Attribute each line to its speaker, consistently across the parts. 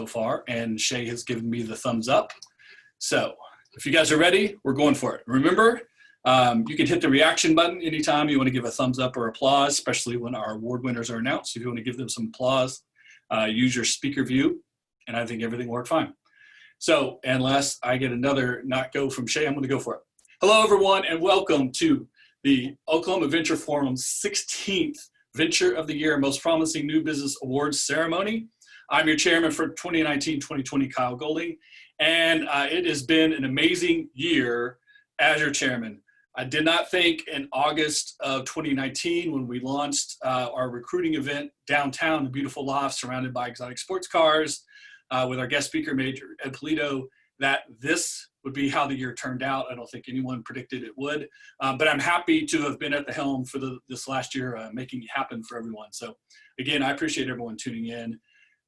Speaker 1: so far, and Shay has given me the thumbs up. So if you guys are ready, we're going for it. Remember, you can hit the reaction button anytime you want to give a thumbs up or applause, especially when our award winners are announced. If you want to give them some applause, use your speaker view, and I think everything worked fine. So unless I get another not go from Shay, I'm going to go for it. Hello, everyone, and welcome to the Oklahoma Venture Forum's 16th Venture of the Year Most Promising New Business Awards ceremony. I'm your chairman for 2019-2020, Kyle Golding, and it has been an amazing year as your chairman. I did not think in August of 2019, when we launched our recruiting event downtown, the beautiful loft surrounded by exotic sports cars, with our guest speaker, Major Ed Polito, that this would be how the year turned out. I don't think anyone predicted it would, but I'm happy to have been at the helm for this last year, making it happen for everyone. So again, I appreciate everyone tuning in.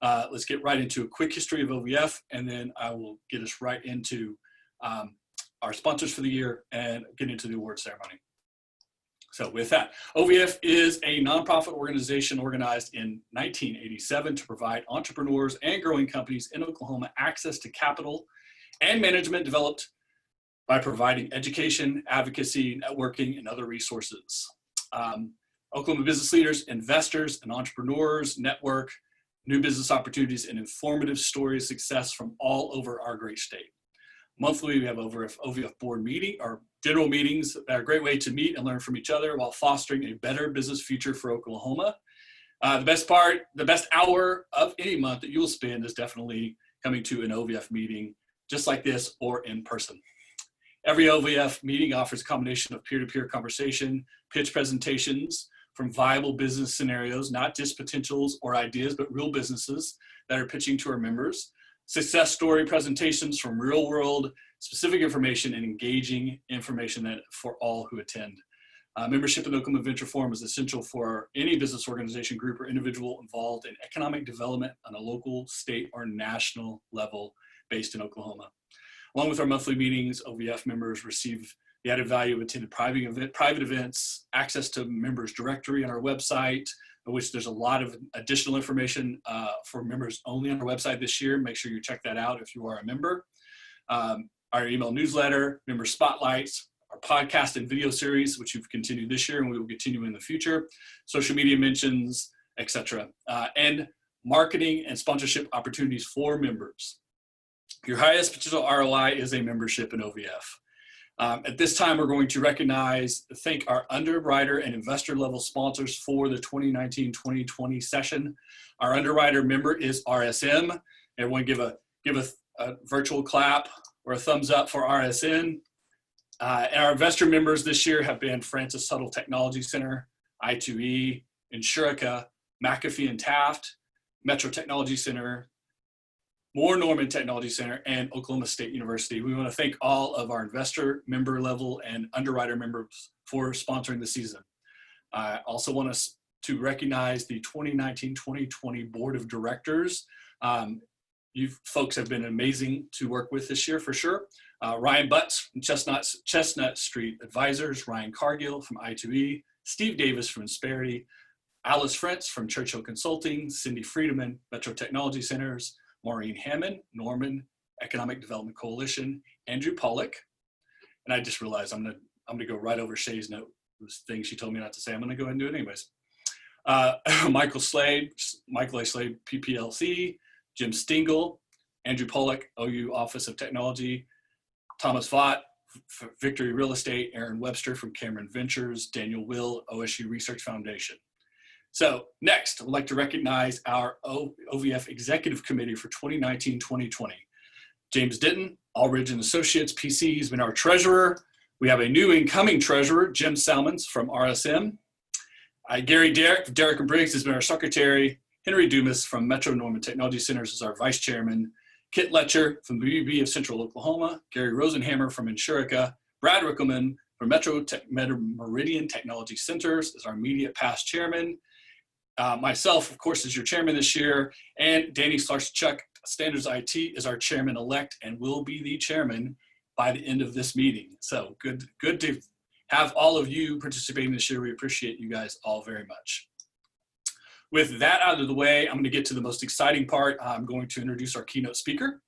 Speaker 1: Let's get right into a quick history of OVF, and then I will get us right into our sponsors for the year and get into the award ceremony. So with that, OVF is a nonprofit organization organized in 1987 to provide entrepreneurs and growing companies in Oklahoma access to capital and management developed by providing education, advocacy, networking, and other resources. Oklahoma business leaders, investors, and entrepreneurs network new business opportunities and informative stories of success from all over our great state. Monthly, we have OVF board meeting or general meetings that are a great way to meet and learn from each other while fostering a better business future for Oklahoma. The best hour of any month that you will spend is definitely coming to an OVF meeting just like this or in person. Every OVF meeting offers a combination of peer-to-peer conversation, pitch presentations from viable business scenarios, not just potentials or ideas, but real businesses that are pitching to our members, success story presentations from real world, specific information, and engaging information that for all who attend. Membership in the Oklahoma Venture Forum is essential for any business organization, group, or individual involved in economic development on a local, state, or national level based in Oklahoma. Along with our monthly meetings, OVF members receive the added value of attending private events, access to members directory on our website, which there's a lot of additional information for members only on our website this year. Make sure you check that out if you are a member. Our email newsletter, member spotlights, our podcast and video series, which we've continued this year and we will continue in the future, social media mentions, etc., and marketing and sponsorship opportunities for members. Your highest potential ROI is a membership in OVF. At this time, we're going to thank our underwriter and investor level sponsors for the 2019-2020 session. Our underwriter member is RSM. Everyone give a virtual clap or a thumbs up for RSN. And our investor members this year have been Francis Tuttle Technology Center, I2E, Insurica, McAfee and Taft, Metro Technology Center, Moore Norman Technology Center, and Oklahoma State University. We want to thank all of our investor member level and underwriter members for sponsoring the season. I also want us to recognize the 2019-2020 Board of Directors. You folks have been amazing to work with this year for sure. Ryan Butts from Chestnut Street Advisors, Ryan Cargill from I2E, Steve Davis from Insperity, Alice Frentz from Churchill Consulting, Cindy Friedemann, Metro Technology Centers, Maureen Hammond, Norman Economic Development Coalition, Andrew Pollock, and I just realized I'm gonna go right over Shay's note, this thing she told me not to say. I'm gonna go ahead and do it anyways. Michael A. Slade, PPLC, Jim Stingle, Andrew Pollock, OU Office of Technology, Thomas Vaught, Victory Real Estate, Aaron Webster from Cameron Ventures, Daniel Will, OSU Research Foundation. So next, I would like to recognize our OVF Executive Committee for 2019-2020. James Denton, Allridge and Associates, PC, has been our treasurer. We have a new incoming treasurer, Jim Salmons from RSM. Gary Derrick and Briggs has been our secretary. Henry Dumas from Metro Norman Technology Centers is our vice chairman. Kit Letcher from the BB of Central Oklahoma. Gary Rosenhammer from Insurica. Brad Rickelman from Metro Meridian Technology Centers is our immediate past chairman. Myself, of course, is your chairman this year, and Danny Slarchuk, Standards IT, is our chairman-elect and will be the chairman by the end of this meeting. So good to have all of you participating this year. We appreciate you guys all very much. with that out of the way, I'm going to get to the most exciting part. I'm going to introduce our keynote speaker.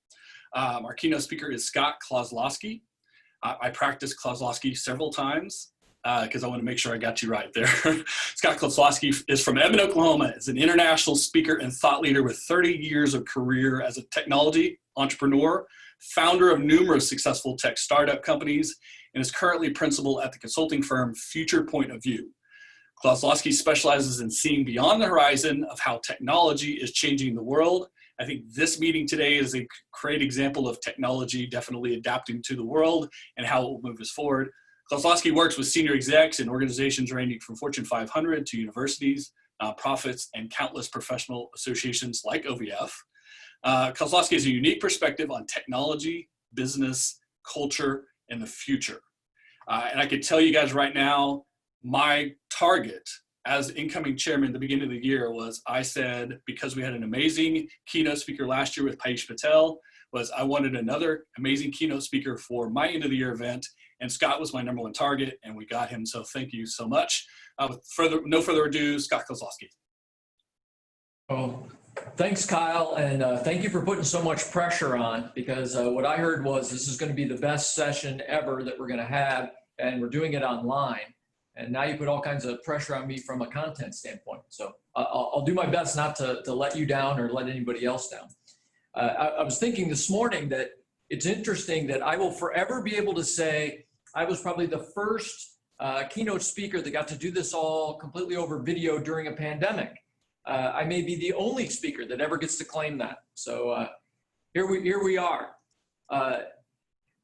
Speaker 1: Our keynote speaker is Scott Klososky. I practiced Klososky several times because I want to make sure I got you right there. Scott Klososky is from Edmond, Oklahoma. Is an international speaker and thought leader with 30 years of career as a technology entrepreneur, founder of numerous successful tech startup companies, and is currently principal at the consulting firm Future Point of View. Klososky specializes in seeing beyond the horizon of how technology is changing the world. I think this meeting today is a great example of technology definitely adapting to the world and how it will move us forward. Klososky works with senior execs in organizations ranging from Fortune 500 to universities, nonprofits, and countless professional associations like OVF. Klososky has a unique perspective on technology, business, culture, and the future. And I could tell you guys right now, my target as incoming chairman at the beginning of the year was, I said, because we had an amazing keynote speaker last year with Paish Patel, was I wanted another amazing keynote speaker for my end of the year event. And Scott was my #1 target, and we got him. So thank you so much. With no further ado, Scott Klososky.
Speaker 2: Oh, thanks, Kyle. And thank you for putting so much pressure on, because what I heard was this is going to be the best session ever that we're going to have, and we're doing it online. And now you put all kinds of pressure on me from a content standpoint. So I'll do my best not to let you down or let anybody else down. I was thinking this morning that it's interesting that I will forever be able to say I was probably the first keynote speaker that got to do this all completely over video during a pandemic. I may be the only speaker that ever gets to claim that. So here we are.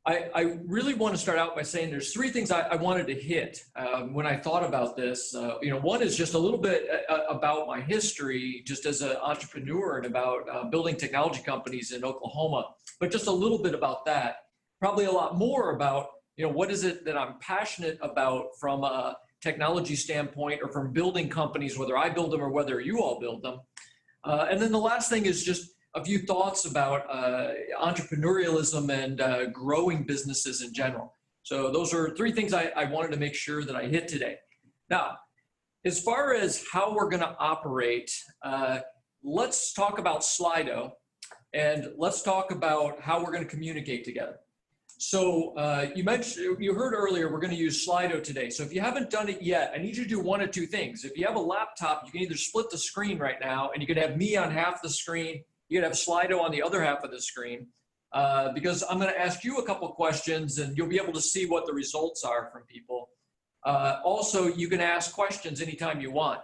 Speaker 2: I really want to start out by saying there's 3 things I wanted to hit when I thought about this. One is just a little bit about my history, just as an entrepreneur, and about building technology companies in Oklahoma, but just a little bit about that. Probably a lot more about, what is it that I'm passionate about from a technology standpoint, or from building companies, whether I build them or whether you all build them. And then the last thing is just a few thoughts about entrepreneurialism and growing businesses in general. So those are 3 things I wanted to make sure that I hit today. Now, as far as how we're going to operate, let's talk about Slido, and let's talk about how we're going to communicate together. So you heard earlier, we're going to use Slido today. So if you haven't done it yet, I need you to do 1 of 2 things. If you have a laptop, you can either split the screen right now, and you can have me on half the screen. You can have Slido on the other half of the screen, because I'm going to ask you a couple questions, and you'll be able to see what the results are from people. Also, you can ask questions anytime you want.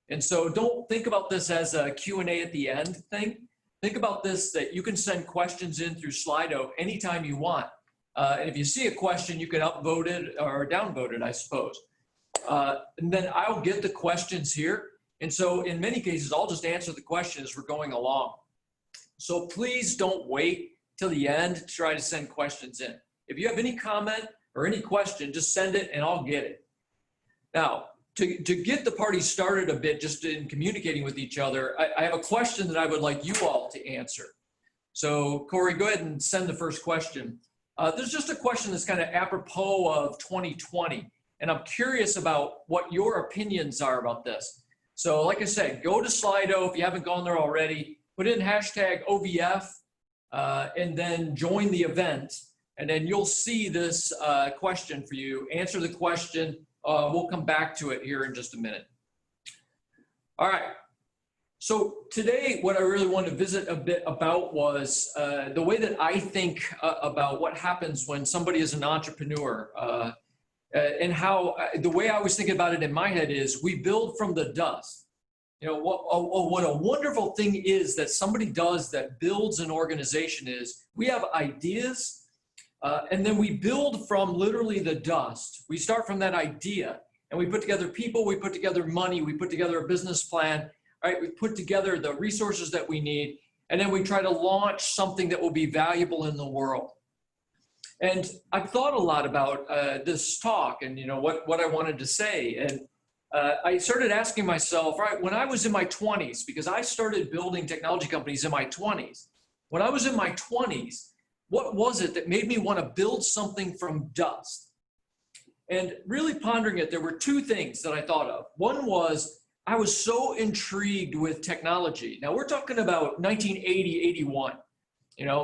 Speaker 2: And so don't think about this as a Q&A at the end thing. Think about this, that you can send questions in through Slido anytime you want. And if you see a question, you can upvote it or downvote it, I suppose. And then I'll get the questions here. And so in many cases, I'll just answer the question as we're going along. So please don't wait till the end to try to send questions in. If you have any comment or any question, just send it and I'll get it. Now, to get the party started a bit, just in communicating with each other, I have a question that I would like you all to answer. So Corey, go ahead and send the first question. There's just a question that's kind of apropos of 2020, and I'm curious about what your opinions are about this. So like I said, go to Slido if you haven't gone there already, put in hashtag OVF, and then join the event, and then you'll see this question for you. Answer the question. We'll come back to it here in just a minute. All right. So today, what I really wanted to visit a bit about was the way that I think about what happens when somebody is an entrepreneur, and how the way I was thinking about it in my head is we build from the dust. What a wonderful thing is that somebody does that builds an organization is we have ideas, and then we build from literally the dust. We start from that idea, and we put together people, we put together money, we put together a business plan. Right, we put together the resources that we need, and then we try to launch something that will be valuable in the world. And I've thought a lot about this talk and what I wanted to say. And I started asking myself, right, when I was in my 20s, because I started building technology companies in my 20s. When I was in my 20s, what was it that made me want to build something from dust? And really pondering it, there were 2 things that I thought of. One was, I was so intrigued with technology. Now we're talking about 1980, 81,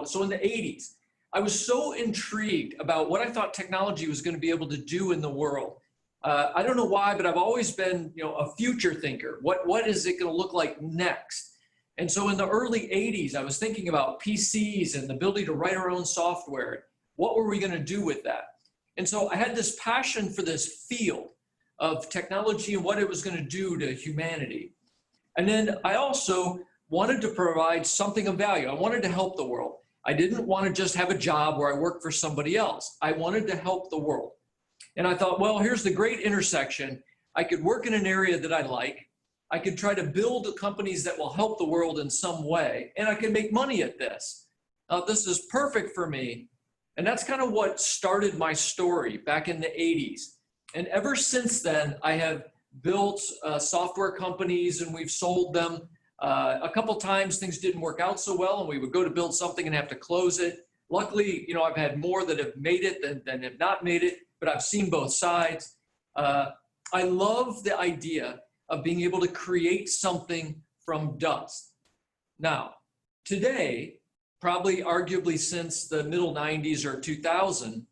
Speaker 2: so in the 80s. I was so intrigued about what I thought technology was going to be able to do in the world. I don't know why, but I've always been, a future thinker. What is it going to look like next? And so in the early 80s, I was thinking about PCs and the ability to write our own software. What were we going to do with that? And so I had this passion for this field of technology and what it was going to do to humanity. And then I also wanted to provide something of value. I wanted to help the world. I didn't want to just have a job where I worked for somebody else. I wanted to help the world. And I thought, well, here's the great intersection. I could work in an area that I like. I could try to build companies that will help the world in some way, and I can make money at this. This is perfect for me. And that's kind of what started my story back in the 80s. And ever since then, I have built software companies and we've sold them. A couple times things didn't work out so well and we would go to build something and have to close it. Luckily, I've had more that have made it than have not made it, but I've seen both sides. I love the idea of being able to create something from dust. Now, today, probably arguably since the middle 90s or 2000,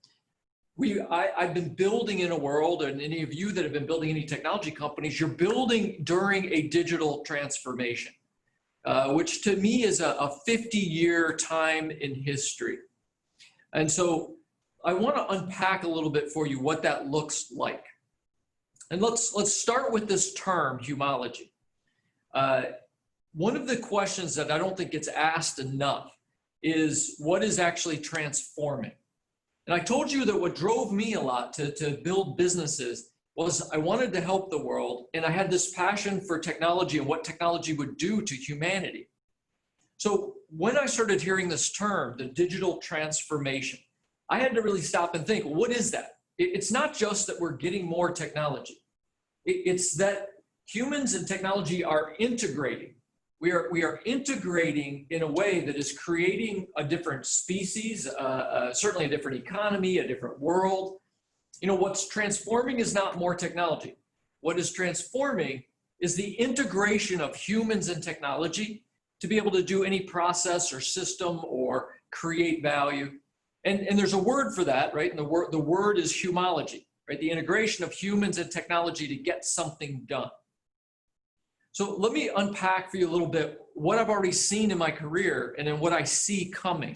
Speaker 2: I've been building in a world, and any of you that have been building any technology companies, you're building during a digital transformation, which to me is a 50-year time in history. And so I want to unpack a little bit for you what that looks like. And let's start with this term, HUMALOGY. One of the questions that I don't think gets asked enough is what is actually transforming? And I told you that what drove me a lot to build businesses was I wanted to help the world, and I had this passion for technology and what technology would do to humanity. So when I started hearing this term, the digital transformation, I had to really stop and think, what is that? It's not just that we're getting more technology. It's that humans and technology are integrating. We are integrating in a way that is creating a different species, certainly a different economy, a different world. What's transforming is not more technology. What is transforming is the integration of humans and technology to be able to do any process or system or create value. And there's a word for that, right? And the word is HUMALOGY, right? The integration of humans and technology to get something done. So let me unpack for you a little bit what I've already seen in my career and then what I see coming.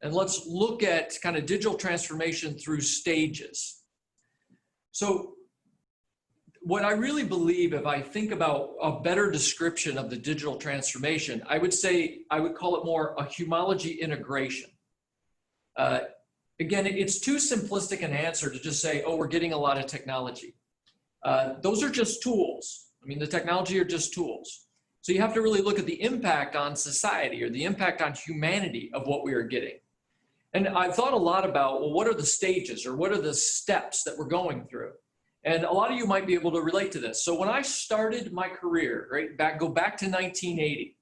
Speaker 2: And let's look at kind of digital transformation through stages. So what I really believe, if I think about a better description of the digital transformation, I would call it more a HUMALOGY integration. Again, it's too simplistic an answer to just say, oh, we're getting a lot of technology. Those are just tools. I mean, the technology are just tools. So you have to really look at the impact on society or the impact on humanity of what we are getting. And I've thought a lot about, well, what are the stages or what are the steps that we're going through? And a lot of you might be able to relate to this. So when I started my career, right, go back to 1980,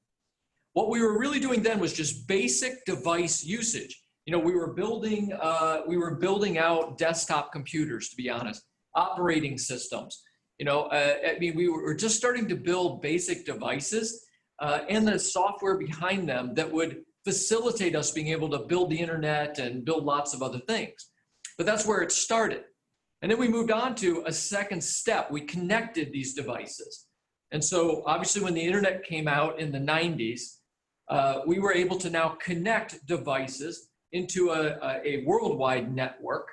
Speaker 2: what we were really doing then was just basic device usage. We were building out desktop computers, to be honest, operating systems. We were just starting to build basic devices and the software behind them that would facilitate us being able to build the internet and build lots of other things. But that's where it started. And then we moved on to a second step. We connected these devices. And so obviously when the internet came out in the 90s, we were able to now connect devices into a worldwide network,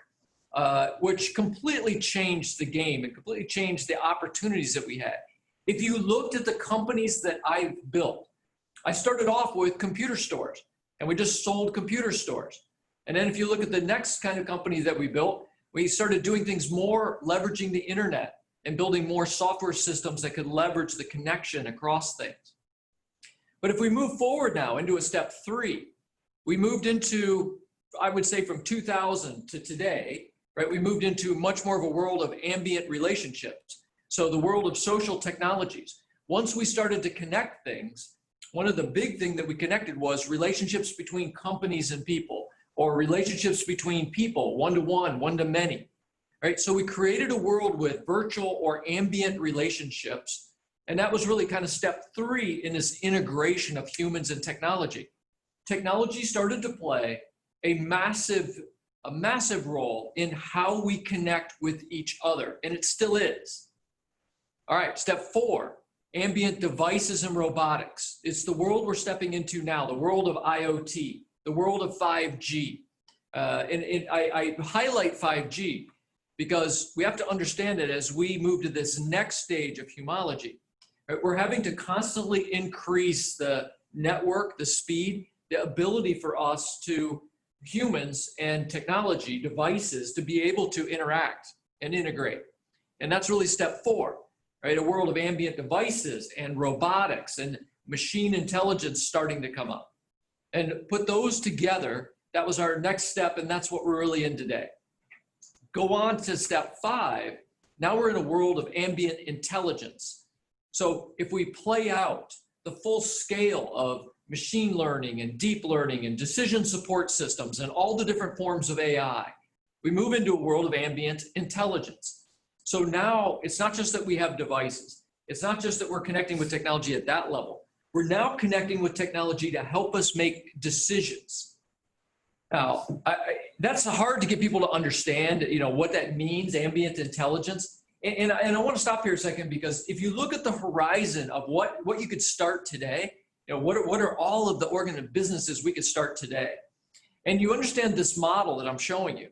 Speaker 2: which completely changed the game and completely changed the opportunities that we had. If you looked at the companies that I've built, I started off with computer stores, and we just sold computer stores. And then if you look at the next kind of company that we built, we started doing things more leveraging the internet and building more software systems that could leverage the connection across things. But if we move forward now into a step 3, we moved into, I would say from 2000 to today, right? We moved into much more of a world of ambient relationships. So the world of social technologies. Once we started to connect things, one of the big things that we connected was relationships between companies and people, or relationships between people, one-to-one, one-to-many, right? So we created a world with virtual or ambient relationships And that was really kind of step 3 in this integration of humans and technology. Technology started to play a massive role in how we connect with each other, and it still is. All right, step 4, ambient devices and robotics. It's the world we're stepping into now, the world of IoT, the world of 5G. I highlight 5G because we have to understand that as we move to this next stage of HUMALOGY, right, we're having to constantly increase the network, the speed, the ability for us to, humans and technology devices, to be able to interact and integrate. And that's really step 4, right? A world of ambient devices and robotics and machine intelligence starting to come up. And put those together, that was our next step, and that's what we're really in today. Go on to step 5. Now we're in a world of ambient intelligence. So if we play out the full scale of machine learning and deep learning and decision support systems and all the different forms of AI, we move into a world of ambient intelligence. So now it's not just that we have devices. It's not just that we're connecting with technology at that level. We're now connecting with technology to help us make decisions. Now, that's hard to get people to understand, what that means, ambient intelligence. And I want to stop here a second, because if you look at the horizon of what you could start today, what are all of the businesses we could start today? And you understand this model that I'm showing you.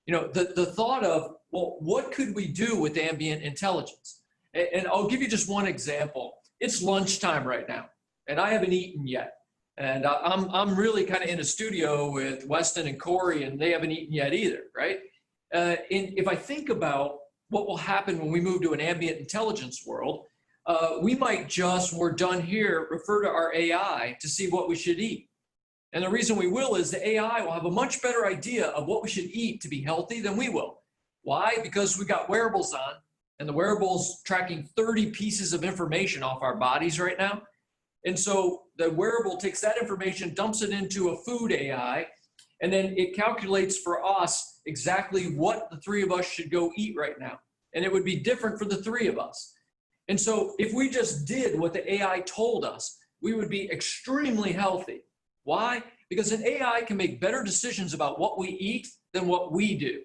Speaker 2: The thought of, well, what could we do with ambient intelligence? And I'll give you just one example. It's lunchtime right now, and I haven't eaten yet. And I'm really kind of in a studio with Weston and Corey, and they haven't eaten yet either, right? If I think about what will happen when we move to an ambient intelligence world, we might just, we're done here, refer to our AI to see what we should eat. And the reason we will is the AI will have a much better idea of what we should eat to be healthy than we will. Why? Because we got wearables on, and the wearables tracking 30 pieces of information off our bodies right now. And so the wearable takes that information, dumps it into a food AI, and then it calculates for us exactly what the 3 of us should go eat right now. And it would be different for the 3 of us. And so if we just did what the AI told us, we would be extremely healthy. Why? Because an AI can make better decisions about what we eat than what we do.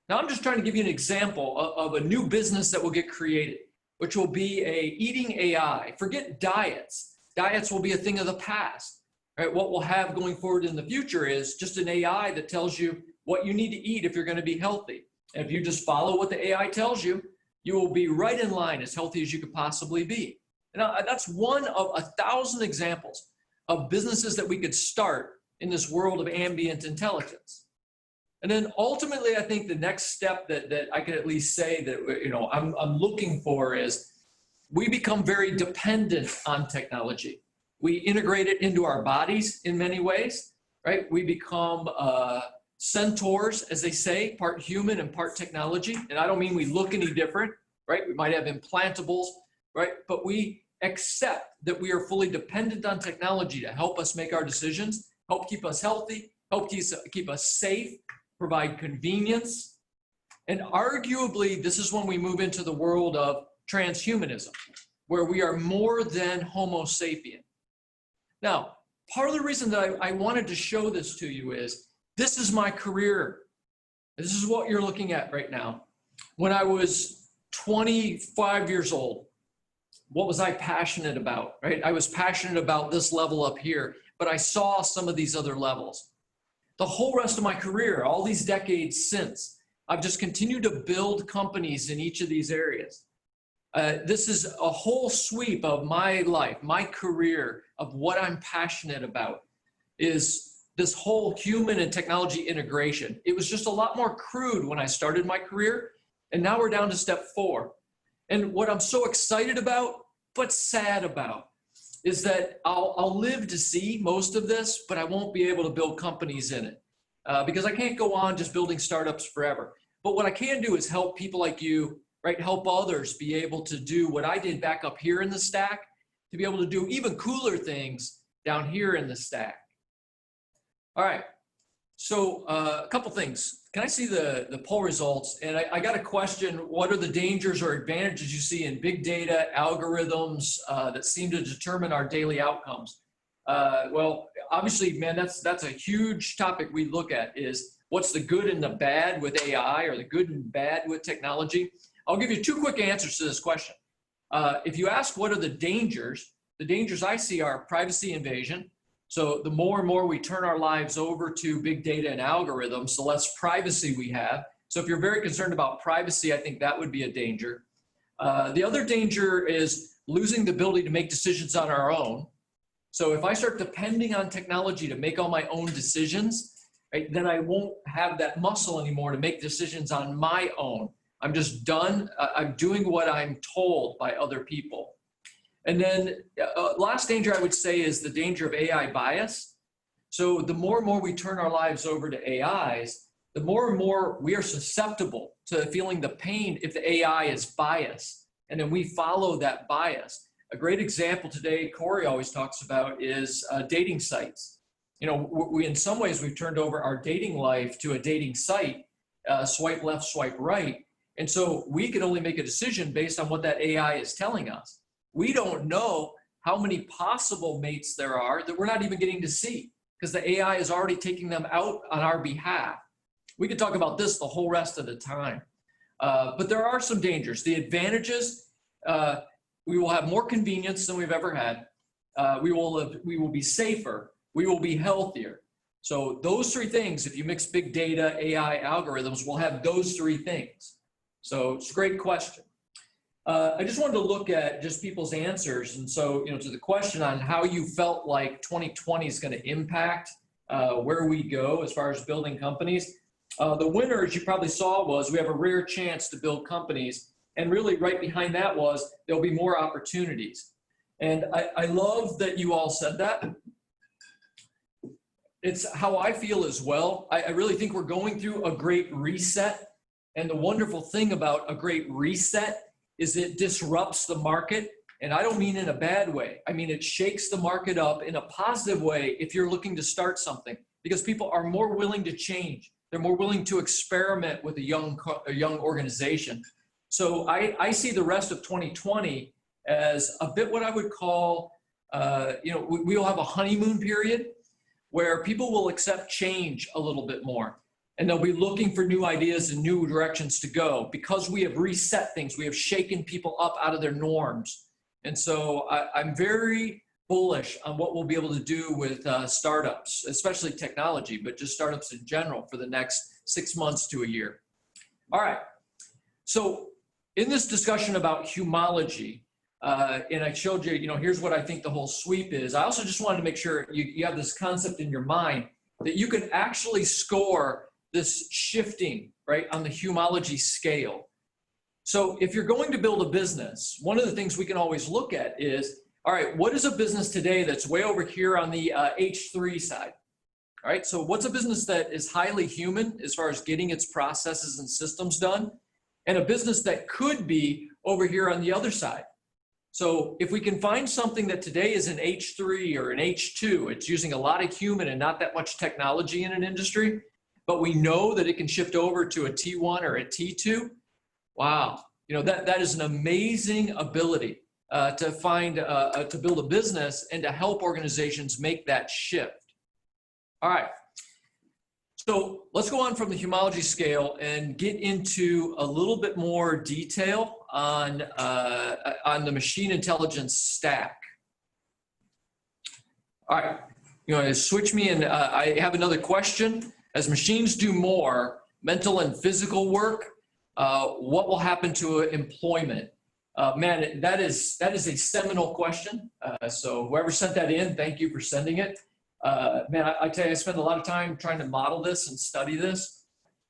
Speaker 2: Now, I'm just trying to give you an example of a new business that will get created, which will be a eating AI. Forget diets. Diets will be a thing of the past. Right? What we'll have going forward in the future is just an AI that tells you what you need to eat if you're going to be healthy. And if you just follow what the AI tells you, you will be right in line, as healthy as you could possibly be. And that's one of 1,000 examples of businesses that we could start in this world of ambient intelligence. And then ultimately, I think the next step that I could at least say that I'm looking for is we become very dependent on technology. We integrate it into our bodies in many ways, right? We become centaurs, as they say, part human and part technology. And I don't mean we look any different, right? We might have implantables, right? But we accept that we are fully dependent on technology to help us make our decisions, help keep us healthy, help keep us safe, provide convenience. And arguably, this is when we move into the world of transhumanism, where we are more than Homo sapien. Now, part of the reason that I wanted to show this to you is this is my career. This is what you're looking at right now. When I was 25 years old, what was I passionate about, right? I was passionate about this level up here, but I saw some of these other levels. The whole rest of my career, all these decades since, I've just continued to build companies in each of these areas. This is a whole sweep of my life, my career, of what I'm passionate about is this whole human and technology integration. It was just a lot more crude when I started my career, and now we're down to step 4. And what I'm so excited about, but sad about, is that I'll live to see most of this, but I won't be able to build companies in it because I can't go on just building startups forever. But what I can do is help people like you, right? Help others be able to do what I did back up here in the stack, to be able to do even cooler things down here in the stack. All right. So a couple things. Can I see the poll results? And I got a question. What are the dangers or advantages you see in big data algorithms that seem to determine our daily outcomes? Well, obviously, man, that's a huge topic we look at is what's the good and the bad with AI or the good and bad with technology? I'll give you two quick answers to this question. If you ask what are the dangers I see are privacy invasion. So the more and more we turn our lives over to big data and algorithms, the less privacy we have. So if you're very concerned about privacy, I think that would be a danger. The other danger is losing the ability to make decisions on our own. So if I start depending on technology to make all my own decisions, right, then I won't have that muscle anymore to make decisions on my own. I'm just done. I'm doing what I'm told by other people. And then last danger I would say is the danger of AI bias. So the more and more we turn our lives over to AIs, the more and more we are susceptible to feeling the pain if the AI is biased. And then we follow that bias. A great example today, Corey always talks about, is dating sites. You know, we in some ways we've turned over our dating life to a dating site, swipe left, swipe right. And so we can only make a decision based on what that AI is telling us. We don't know how many possible mates there are that we're not even getting to see because the AI is already taking them out on our behalf. We could talk about this the whole rest of the time. But there are some dangers. The advantages, we will have more convenience than we've ever had. We will be safer. We will be healthier. So those three things, if you mix big data, AI, algorithms, we'll have those three things. So it's a great question. I just wanted to look at just people's answers. And so, you know, to the question on how you felt like 2020 is going to impact where we go as far as building companies. The winner, as you probably saw, was we have a rare chance to build companies. And really right behind that was there'll be more opportunities. And I love that you all said that. It's how I feel as well. I really think we're going through a great reset. And the wonderful thing about a great reset is it disrupts the market. And I don't mean in a bad way. I mean, it shakes the market up in a positive way if you're looking to start something, because people are more willing to change. They're more willing to experiment with a young organization. So I see the rest of 2020 as a bit what I would call, you know, we will have a honeymoon period where people will accept change a little bit more. And they'll be looking for new ideas and new directions to go because we have reset things. We have shaken people up out of their norms. And so I'm very bullish on what we'll be able to do with startups, especially technology, but just startups in general for the next 6 months to a year. All right. So in this discussion about HUMALOGY, and I showed you, you know, here's what I think the whole sweep is. I also just wanted to make sure you have this concept in your mind that you can actually score this shifting, right, on the HUMALOGY scale. So if you're going to build a business, one of the things we can always look at is, all right, what is a business today that's way over here on the H3 side? All right, so what's a business that is highly human as far as getting its processes and systems done, and a business that could be over here on the other side? So if we can find something that today is an H3 or an H2, it's using a lot of human and not that much technology in an industry, but we know that it can shift over to a T1 or a T2. Wow, you know, that is an amazing ability to find, to build a business and to help organizations make that shift. All right, so let's go on from the HUMALOGY scale and get into a little bit more detail on the machine intelligence stack. All right, you know, switch me and I have another question. As machines do more mental and physical work, what will happen to employment? Man, that is a seminal question. So whoever sent that in, thank you for sending it. Man, I tell you, I spend a lot of time trying to model this and study this.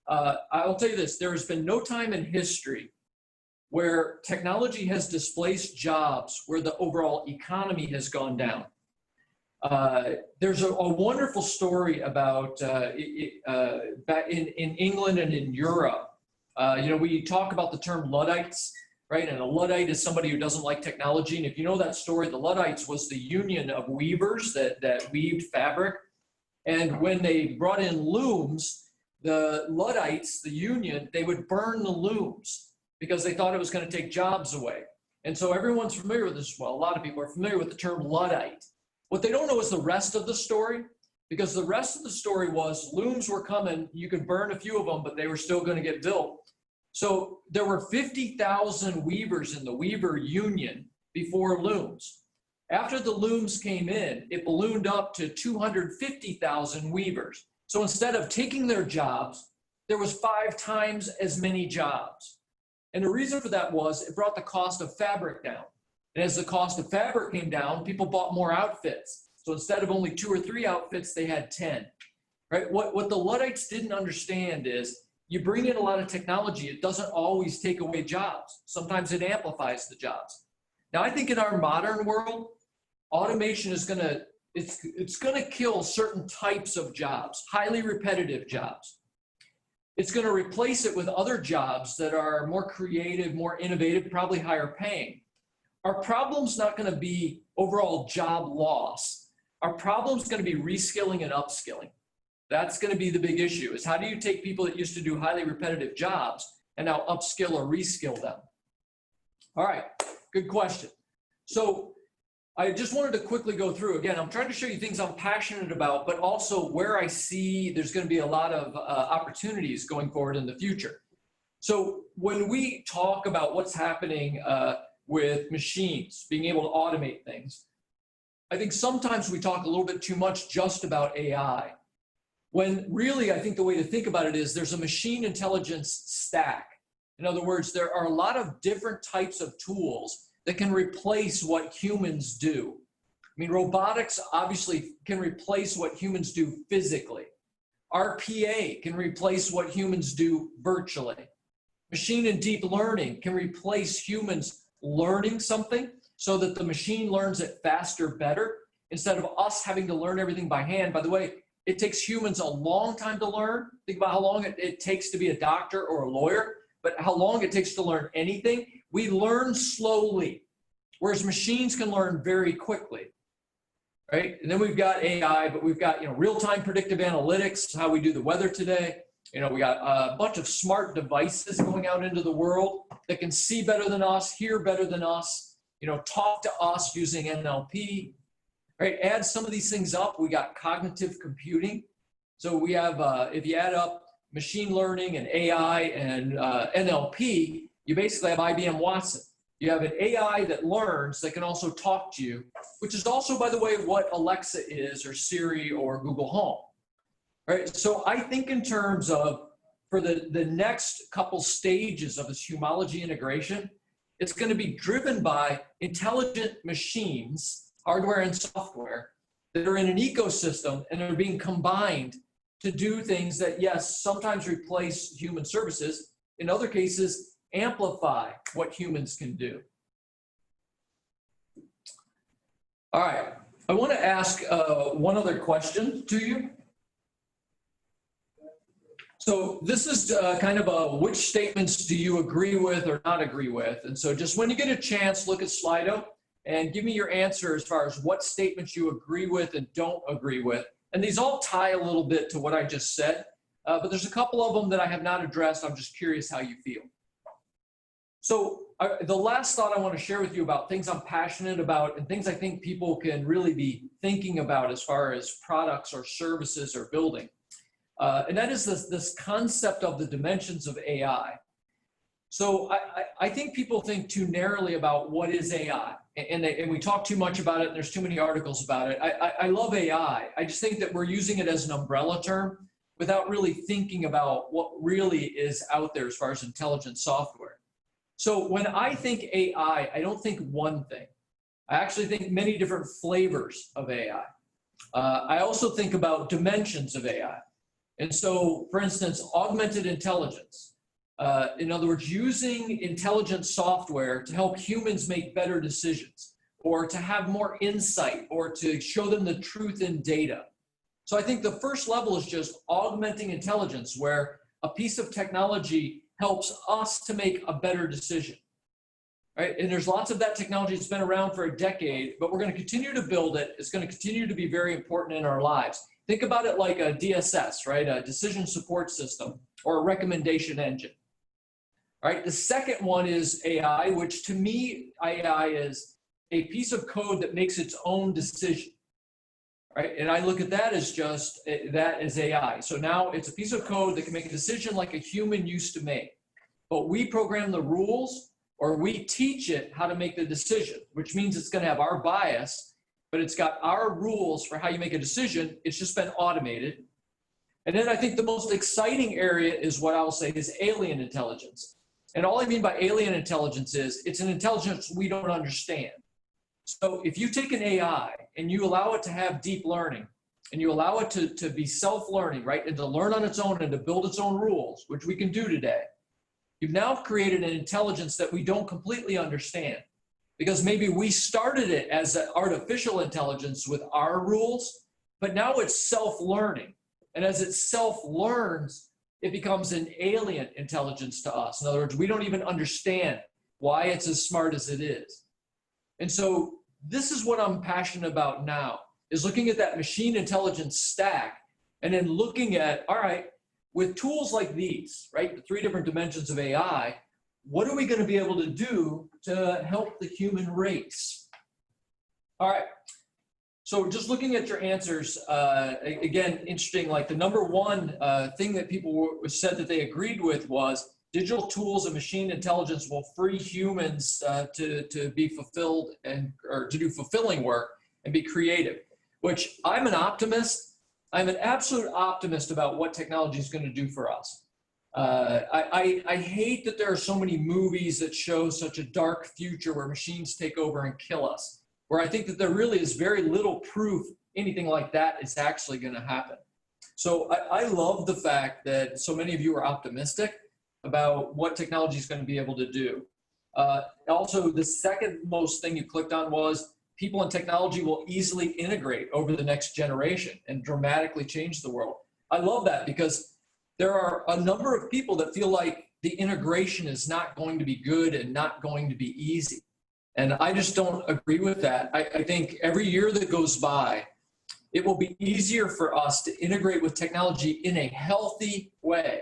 Speaker 2: I'll tell you this, there has been no time in history where technology has displaced jobs, where the overall economy has gone down. There's a wonderful story about back in England and in Europe. You know, we talk about the term Luddites, right? And a Luddite is somebody who doesn't like technology. And if you know that story, the Luddites was the union of weavers that weaved fabric. And when they brought in looms, the Luddites, the union, they would burn the looms because they thought it was going to take jobs away. And so everyone's familiar with this. Well, a lot of people are familiar with the term Luddite. What they don't know is the rest of the story, because the rest of the story was looms were coming. You could burn a few of them, but they were still going to get built. So there were 50,000 weavers in the weaver union before looms. After the looms came in, it ballooned up to 250,000 weavers. So instead of taking their jobs, there was 5 times as many jobs. And the reason for that was it brought the cost of fabric down. And as the cost of fabric came down, people bought more outfits. So instead of only 2 or 3 outfits, they had 10. Right? What the Luddites didn't understand is you bring in a lot of technology, it doesn't always take away jobs. Sometimes it amplifies the jobs. Now, I think in our modern world, automation is it's gonna kill certain types of jobs, highly repetitive jobs. It's gonna replace it with other jobs that are more creative, more innovative, probably higher paying. Our problem's not gonna be overall job loss. Our problem's gonna be reskilling and upskilling. That's gonna be the big issue, is how do you take people that used to do highly repetitive jobs and now upskill or reskill them? All right, good question. So I just wanted to quickly go through, again, I'm trying to show you things I'm passionate about, but also where I see there's gonna be a lot of opportunities going forward in the future. So when we talk about what's happening with machines, being able to automate things, I think sometimes we talk a little bit too much just about AI. When really, I think the way to think about it is there's a machine intelligence stack. In other words, there are a lot of different types of tools that can replace what humans do. I mean, robotics obviously can replace what humans do physically. RPA can replace what humans do virtually. Machine and deep learning can replace humans learning something so that the machine learns it faster, better, instead of us having to learn everything by hand. By the way, it takes humans a long time to learn. Think about how long it takes to be a doctor or a lawyer, but how long it takes to learn anything. We learn slowly, whereas machines can learn very quickly, right? And then we've got AI, but we've got real-time predictive analytics, how we do the weather today. We got a bunch of smart devices going out into the world that can see better than us, hear better than us, talk to us using NLP. Right, add some of these things up, we got cognitive computing. So we have, if you add up machine learning and AI and NLP, you basically have IBM Watson. You have an AI that learns that can also talk to you, which is also, by the way, what Alexa is, or Siri, or Google Home. Right, so I think in terms of, for the next couple stages of this HUMALOGY integration, it's going to be driven by intelligent machines, hardware and software, that are in an ecosystem and are being combined to do things that, yes, sometimes replace human services, in other cases, amplify what humans can do. All right, I want to ask one other question to you. So this is kind of a which statements do you agree with or not agree with? And so just when you get a chance, look at Slido and give me your answer as far as what statements you agree with and don't agree with. And these all tie a little bit to what I just said, but there's a couple of them that I have not addressed. I'm just curious how you feel. So the last thought I want to share with you about things I'm passionate about and things I think people can really be thinking about as far as products or services or building. And that is this concept of the dimensions of AI. So I think people think too narrowly about what is AI, and we talk too much about it, and there's too many articles about it. I love AI. I just think that we're using it as an umbrella term without really thinking about what really is out there as far as intelligent software. So when I think AI, I don't think one thing. I actually think many different flavors of AI. I also think about dimensions of AI. And so, for instance, augmented intelligence. In other words, using intelligent software to help humans make better decisions, or to have more insight, or to show them the truth in data. So I think the first level is just augmenting intelligence, where a piece of technology helps us to make a better decision. Right? And there's lots of that technology that's been around for a decade, but we're going to continue to build it. It's going to continue to be very important in our lives. Think about it like a DSS, right? A decision support system or a recommendation engine. All right, the second one is AI, which to me, AI is a piece of code that makes its own decision, right? And I look at that as just, that is AI. So now it's a piece of code that can make a decision like a human used to make. But we program the rules, or we teach it how to make the decision, which means it's going to have our bias, but it's got our rules for how you make a decision. It's just been automated. And then I think the most exciting area is what I'll say is alien intelligence. And all I mean by alien intelligence is it's an intelligence we don't understand. So if you take an AI and you allow it to have deep learning and you allow it to be self-learning, right, and to learn on its own and to build its own rules, which we can do today, you've now created an intelligence that we don't completely understand, because maybe we started it as an artificial intelligence with our rules, but now it's self-learning. And as it self-learns, it becomes an alien intelligence to us. In other words, we don't even understand why it's as smart as it is. And so this is what I'm passionate about now, is looking at that machine intelligence stack and then looking at, all right, with tools like these, right, the 3 different dimensions of AI, what are we going to be able to do to help the human race? All right. So just looking at your answers, again, interesting, like the number one thing that people said that they agreed with was digital tools and machine intelligence will free humans to be fulfilled or to do fulfilling work and be creative, which I'm an optimist. I'm an absolute optimist about what technology is going to do for us. I hate that there are so many movies that show such a dark future where machines take over and kill us, where I think that there really is very little proof anything like that is actually going to happen. So I love the fact that so many of you are optimistic about what technology is going to be able to do. Also, the second most thing you clicked on was people and technology will easily integrate over the next generation and dramatically change the world. I love that, because there are a number of people that feel like the integration is not going to be good and not going to be easy. And I just don't agree with that. I think every year that goes by, it will be easier for us to integrate with technology in a healthy way.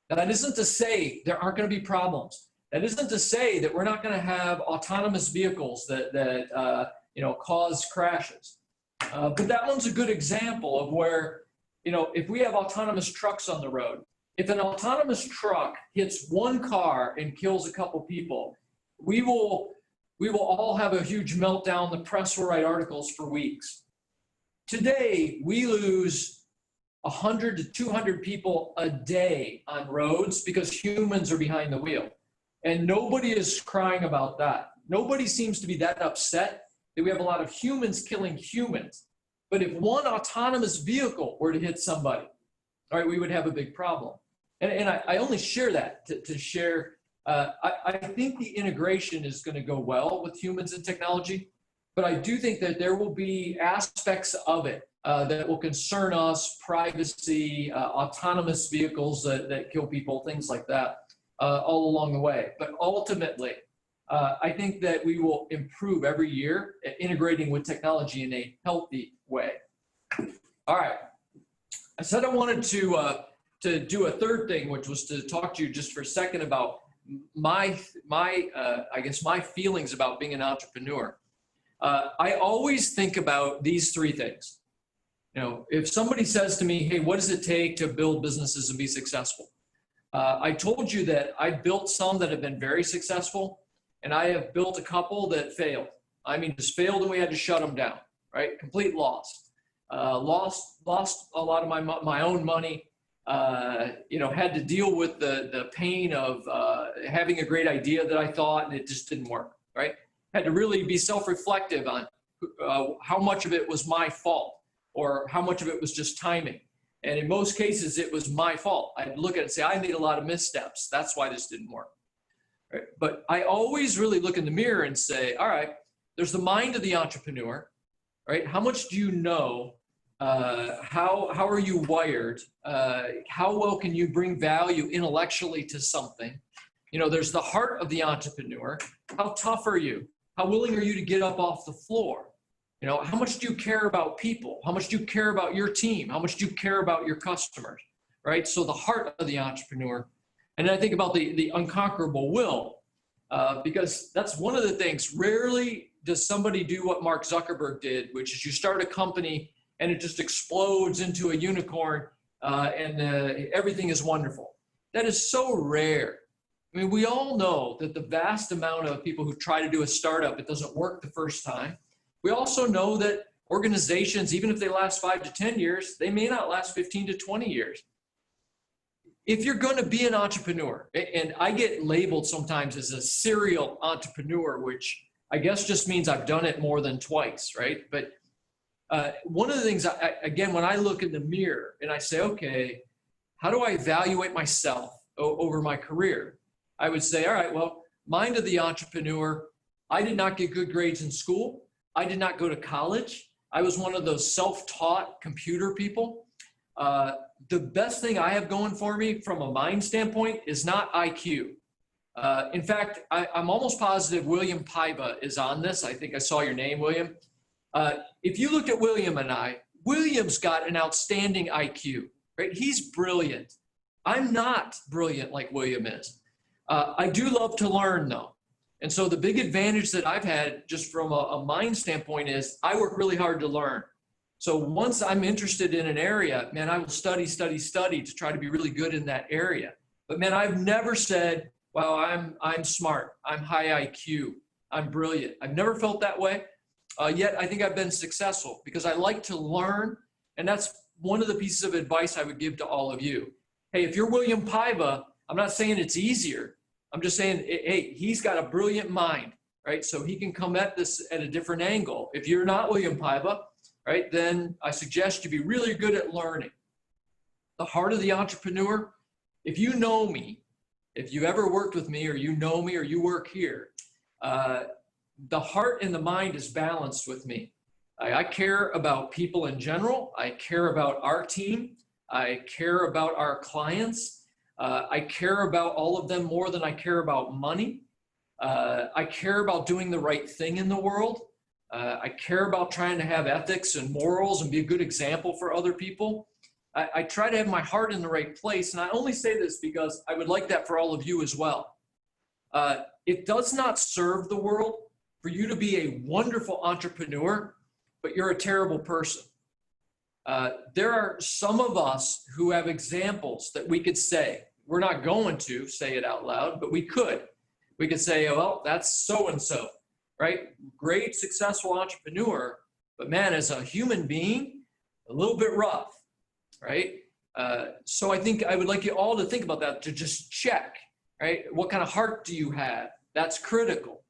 Speaker 2: Now, that isn't to say there aren't going to be problems. That isn't to say that we're not going to have autonomous vehicles that cause crashes. But that one's a good example of where, if we have autonomous trucks on the road, if an autonomous truck hits one car and kills a couple people, we will all have a huge meltdown. The press will write articles for weeks. Today, we lose 100 to 200 people a day on roads because humans are behind the wheel. And nobody is crying about that. Nobody seems to be that upset that we have a lot of humans killing humans. But if one autonomous vehicle were to hit somebody, all right, we would have a big problem. And I only share that to share. I think the integration is going to go well with humans and technology, but I do think that there will be aspects of it that will concern us: privacy, autonomous vehicles that kill people, things like that, all along the way. But ultimately, I think that we will improve every year at integrating with technology in a healthy way. All right. I said I wanted to do a third thing, which was to talk to you just for a second about my feelings about being an entrepreneur. I always think about these 3 things. If somebody says to me, hey, what does it take to build businesses and be successful? I told you that I built some that have been very successful, and I have built a couple that failed. I mean, just failed and we had to shut them down, right? Complete loss. Lost a lot of my own money, had to deal with the pain of having a great idea that I thought, and it just didn't work, right? Had to really be self-reflective on how much of it was my fault or how much of it was just timing. And in most cases, it was my fault. I'd look at it and say, I made a lot of missteps. That's why this didn't work. Right? But I always really look in the mirror and say, all right, there's the mind of the entrepreneur, right? How much do you know? How are you wired? How well can you bring value intellectually to something? There's the heart of the entrepreneur. How tough are you? How willing are you to get up off the floor? You know, how much do you care about people? How much do you care about your team? How much do you care about your customers, right? So the heart of the entrepreneur. And then I think about the unconquerable will, because that's one of the things. Rarely does somebody do what Mark Zuckerberg did, which is you start a company and it just explodes into a unicorn and everything is wonderful. That is so rare. I mean, we all know that the vast amount of people who try to do a startup, it doesn't work the first time. We also know that organizations, even if they last 5 to 10 years, they may not last 15 to 20 years. If you're going to be an entrepreneur, and I get labeled sometimes as a serial entrepreneur, which I guess just means I've done it more than twice, right? But one of the things, again, when I look in the mirror and I say, okay, how do I evaluate myself over my career? I would say, all right, well, mind of the entrepreneur, I did not get good grades in school. I did not go to college. I was one of those self-taught computer people. The best thing I have going for me from a mind standpoint is not IQ. In fact, I'm almost positive William Paiva is on this. I think I saw your name, William. If you looked at William and I, William's got an outstanding IQ, right? He's brilliant. I'm not brilliant like William is. I do love to learn though. And so the big advantage that I've had just from a mind standpoint is I work really hard to learn. So once I'm interested in an area, man, I will study to try to be really good in that area. But man, I've never said, well, I'm smart, I'm high IQ, I'm brilliant. I've never felt that way. Yet I think I've been successful because I like to learn. And that's one of the pieces of advice I would give to all of you. Hey, if you're William Paiva, I'm not saying it's easier. I'm just saying, hey, he's got a brilliant mind, right? So he can come at this at a different angle. If you're not William Paiva, right, then I suggest you be really good at learning. The heart of the entrepreneur, if you know me, if you've ever worked with me or you know me or you work here, the heart and the mind is balanced with me. I care about people in general. I care about our team. I care about our clients. I care about all of them more than I care about money. I care about doing the right thing in the world. I care about trying to have ethics and morals and be a good example for other people. I try to have my heart in the right place. And I only say this because I would like that for all of you as well. It does not serve the world for you to be a wonderful entrepreneur, but you're a terrible person. There are some of us who have examples that we could say. We're not going to say it out loud, but we could. We could say, oh, well, that's so-and-so, right? Great, successful entrepreneur, but man, as a human being, a little bit rough, right? So I think I would like you all to think about that, to just check, right? What kind of heart do you have? That's critical.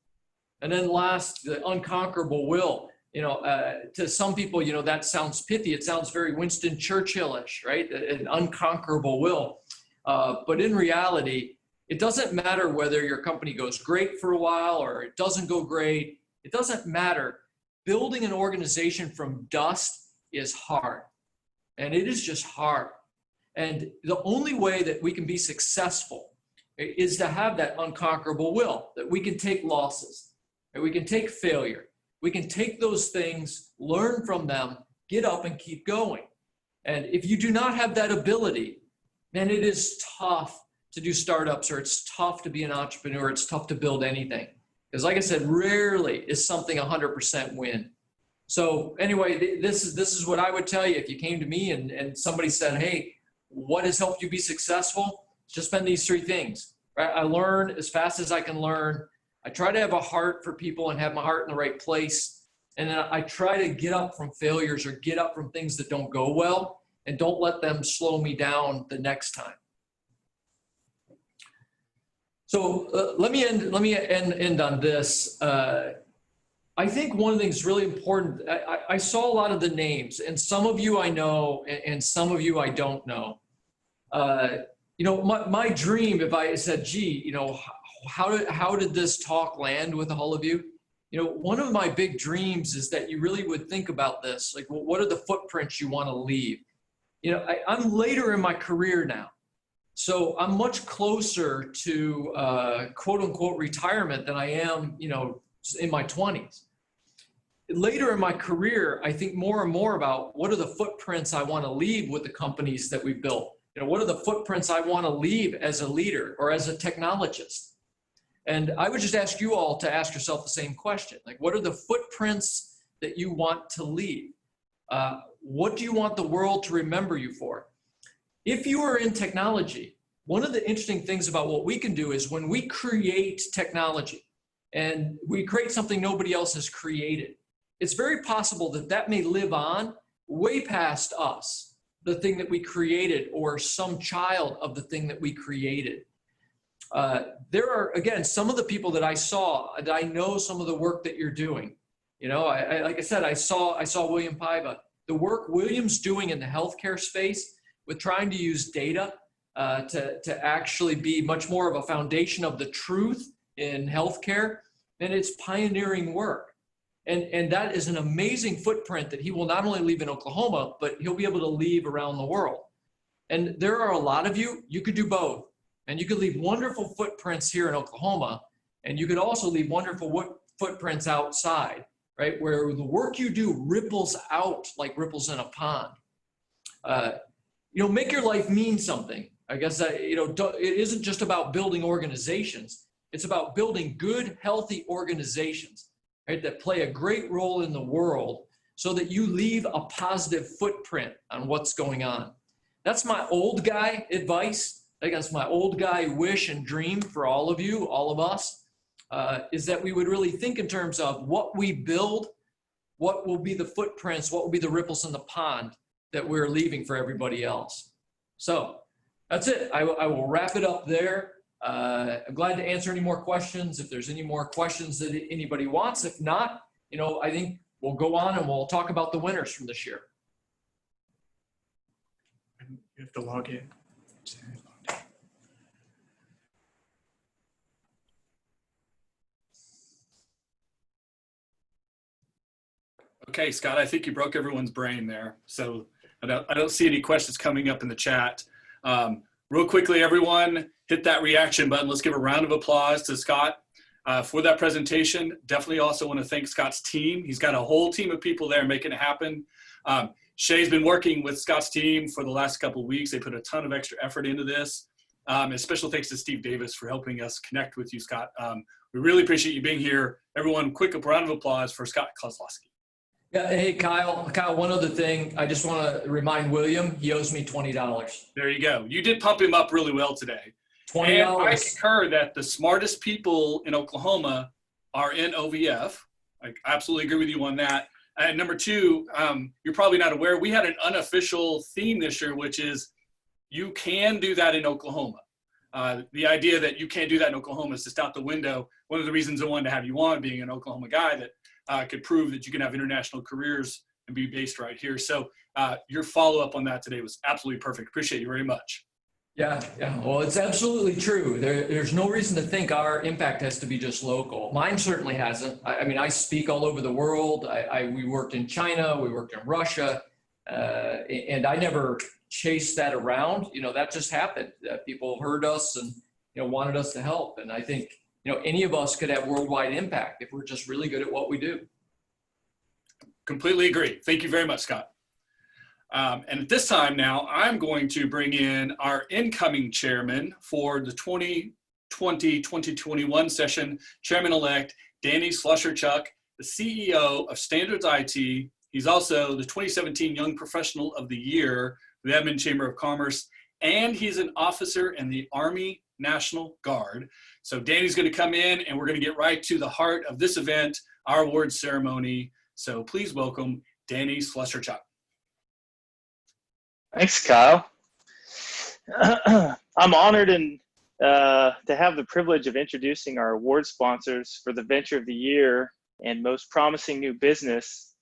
Speaker 2: And then last, the unconquerable will. You know, to some people, you know, that sounds pithy. It sounds very Winston Churchill-ish, right? An unconquerable will. But in reality, it doesn't matter whether your company goes great for a while or it doesn't go great. It doesn't matter. Building an organization from dust is hard. And it is just hard. And the only way that we can be successful is to have that unconquerable will, that we can take losses, that we can take failure. We can take those things, learn from them, get up and keep going. And if you do not have that ability, then it is tough to do startups, or it's tough to be an entrepreneur. It's tough to build anything. Because like I said, rarely is something 100% win. So anyway, this is what I would tell you if you came to me and somebody said, hey, what has helped you be successful? It's just been these 3 things, right? I learn as fast as I can learn. I try to have a heart for people and have my heart in the right place. And then I try to get up from failures or get up from things that don't go well and don't let them slow me down the next time. So let me end on this. I think one of the things really important, I saw a lot of the names, and some of you I know and some of you I don't know. You know, my dream, if I said, gee, you know, how did this talk land with all of you? You know, one of my big dreams is that you really would think about this. Like, well, what are the footprints you want to leave? You know, I'm later in my career now. So I'm much closer to quote unquote retirement than I am, you know, in my 20s. later in my career, I think more and more about what are the footprints I want to leave with the companies that we built. What are the footprints I want to leave as a leader or as a technologist? And I would just ask you all to ask yourself the same question. Like, what are the footprints that you want to leave? What do you want the world to remember you for? If you are in technology, one of the interesting things about what we can do is when we create technology and we create something nobody else has created, it's very possible that that may live on way past us, the thing that we created, or some child of the thing that we created. There are, again, some of the people that I saw, that I know some of the work that you're doing. Like I said, I saw William Paiva. The work William's doing in the healthcare space with trying to use data to actually be much more of a foundation of the truth in healthcare, and it's pioneering work. And that is an amazing footprint that he will not only leave in Oklahoma, but he'll be able to leave around the world. And there are a lot of you could do both. And you could leave wonderful footprints here in Oklahoma, and you could also leave wonderful footprints outside, right? Where the work you do ripples out like ripples in a pond. Make your life mean something. I guess, it isn't just about building organizations. It's about building good, healthy organizations, right, that play a great role in the world so that you leave a positive footprint on what's going on. That's my old guy advice. I guess my old guy wish and dream for all of you, all of us, is that we would really think in terms of what we build, what will be the footprints, what will be the ripples in the pond that we're leaving for everybody else. So that's it. I will wrap it up there. I'm glad to answer any more questions if there's any more questions that anybody wants. If not, I think we'll go on and we'll talk about the winners from this year.
Speaker 3: You have to log in.
Speaker 1: Okay, Scott, I think you broke everyone's brain there. So I don't see any questions coming up in the chat. Real quickly, everyone, hit that reaction button. Let's give a round of applause to Scott for that presentation. Definitely also want to thank Scott's team. He's got a whole team of people there making it happen. Shay's been working with Scott's team for the last couple of weeks. They put a ton of extra effort into this. And special thanks to Steve Davis for helping us connect with you, Scott. We really appreciate you being here. Everyone, quick round of applause for Scott Klososky.
Speaker 2: Yeah, hey, Kyle, one other thing. I just want to remind William, he owes me $20.
Speaker 1: There you go. You did pump him up really well today.
Speaker 2: $20.
Speaker 1: And I concur that the smartest people in Oklahoma are in OVF. I absolutely agree with you on that. And number two, you're probably not aware, we had an unofficial theme this year, which is you can do that in Oklahoma. The idea that you can't do that in Oklahoma is just out the window. One of the reasons I wanted to have you on, being an Oklahoma guy, that could prove that you can have international careers and be based right here. So your follow-up on that today was absolutely perfect. Appreciate you very much.
Speaker 2: Yeah. Well, it's absolutely true. There's no reason to think our impact has to be just local. Mine certainly hasn't. I mean, I speak all over the world. We worked in China, we worked in Russia, and I never chased that around. That just happened. People heard us and wanted us to help. And I think any of us could have worldwide impact if we're just really good at what we do.
Speaker 1: Completely agree. Thank you very much, Scott. And at this time now, I'm going to bring in our incoming chairman for the 2020-2021 session, Chairman-elect Danny Slusherchuk, the CEO of Standards IT. He's also the 2017 Young Professional of the Year for the Edmond Chamber of Commerce, and he's an officer in the Army National Guard. So Danny's going to come in, and we're going to get right to the heart of this event, our awards ceremony. So please welcome Danny Slusherchuk.
Speaker 4: Thanks, Kyle. I'm honored to have the privilege of introducing our award sponsors for the Venture of the Year and Most Promising New Business.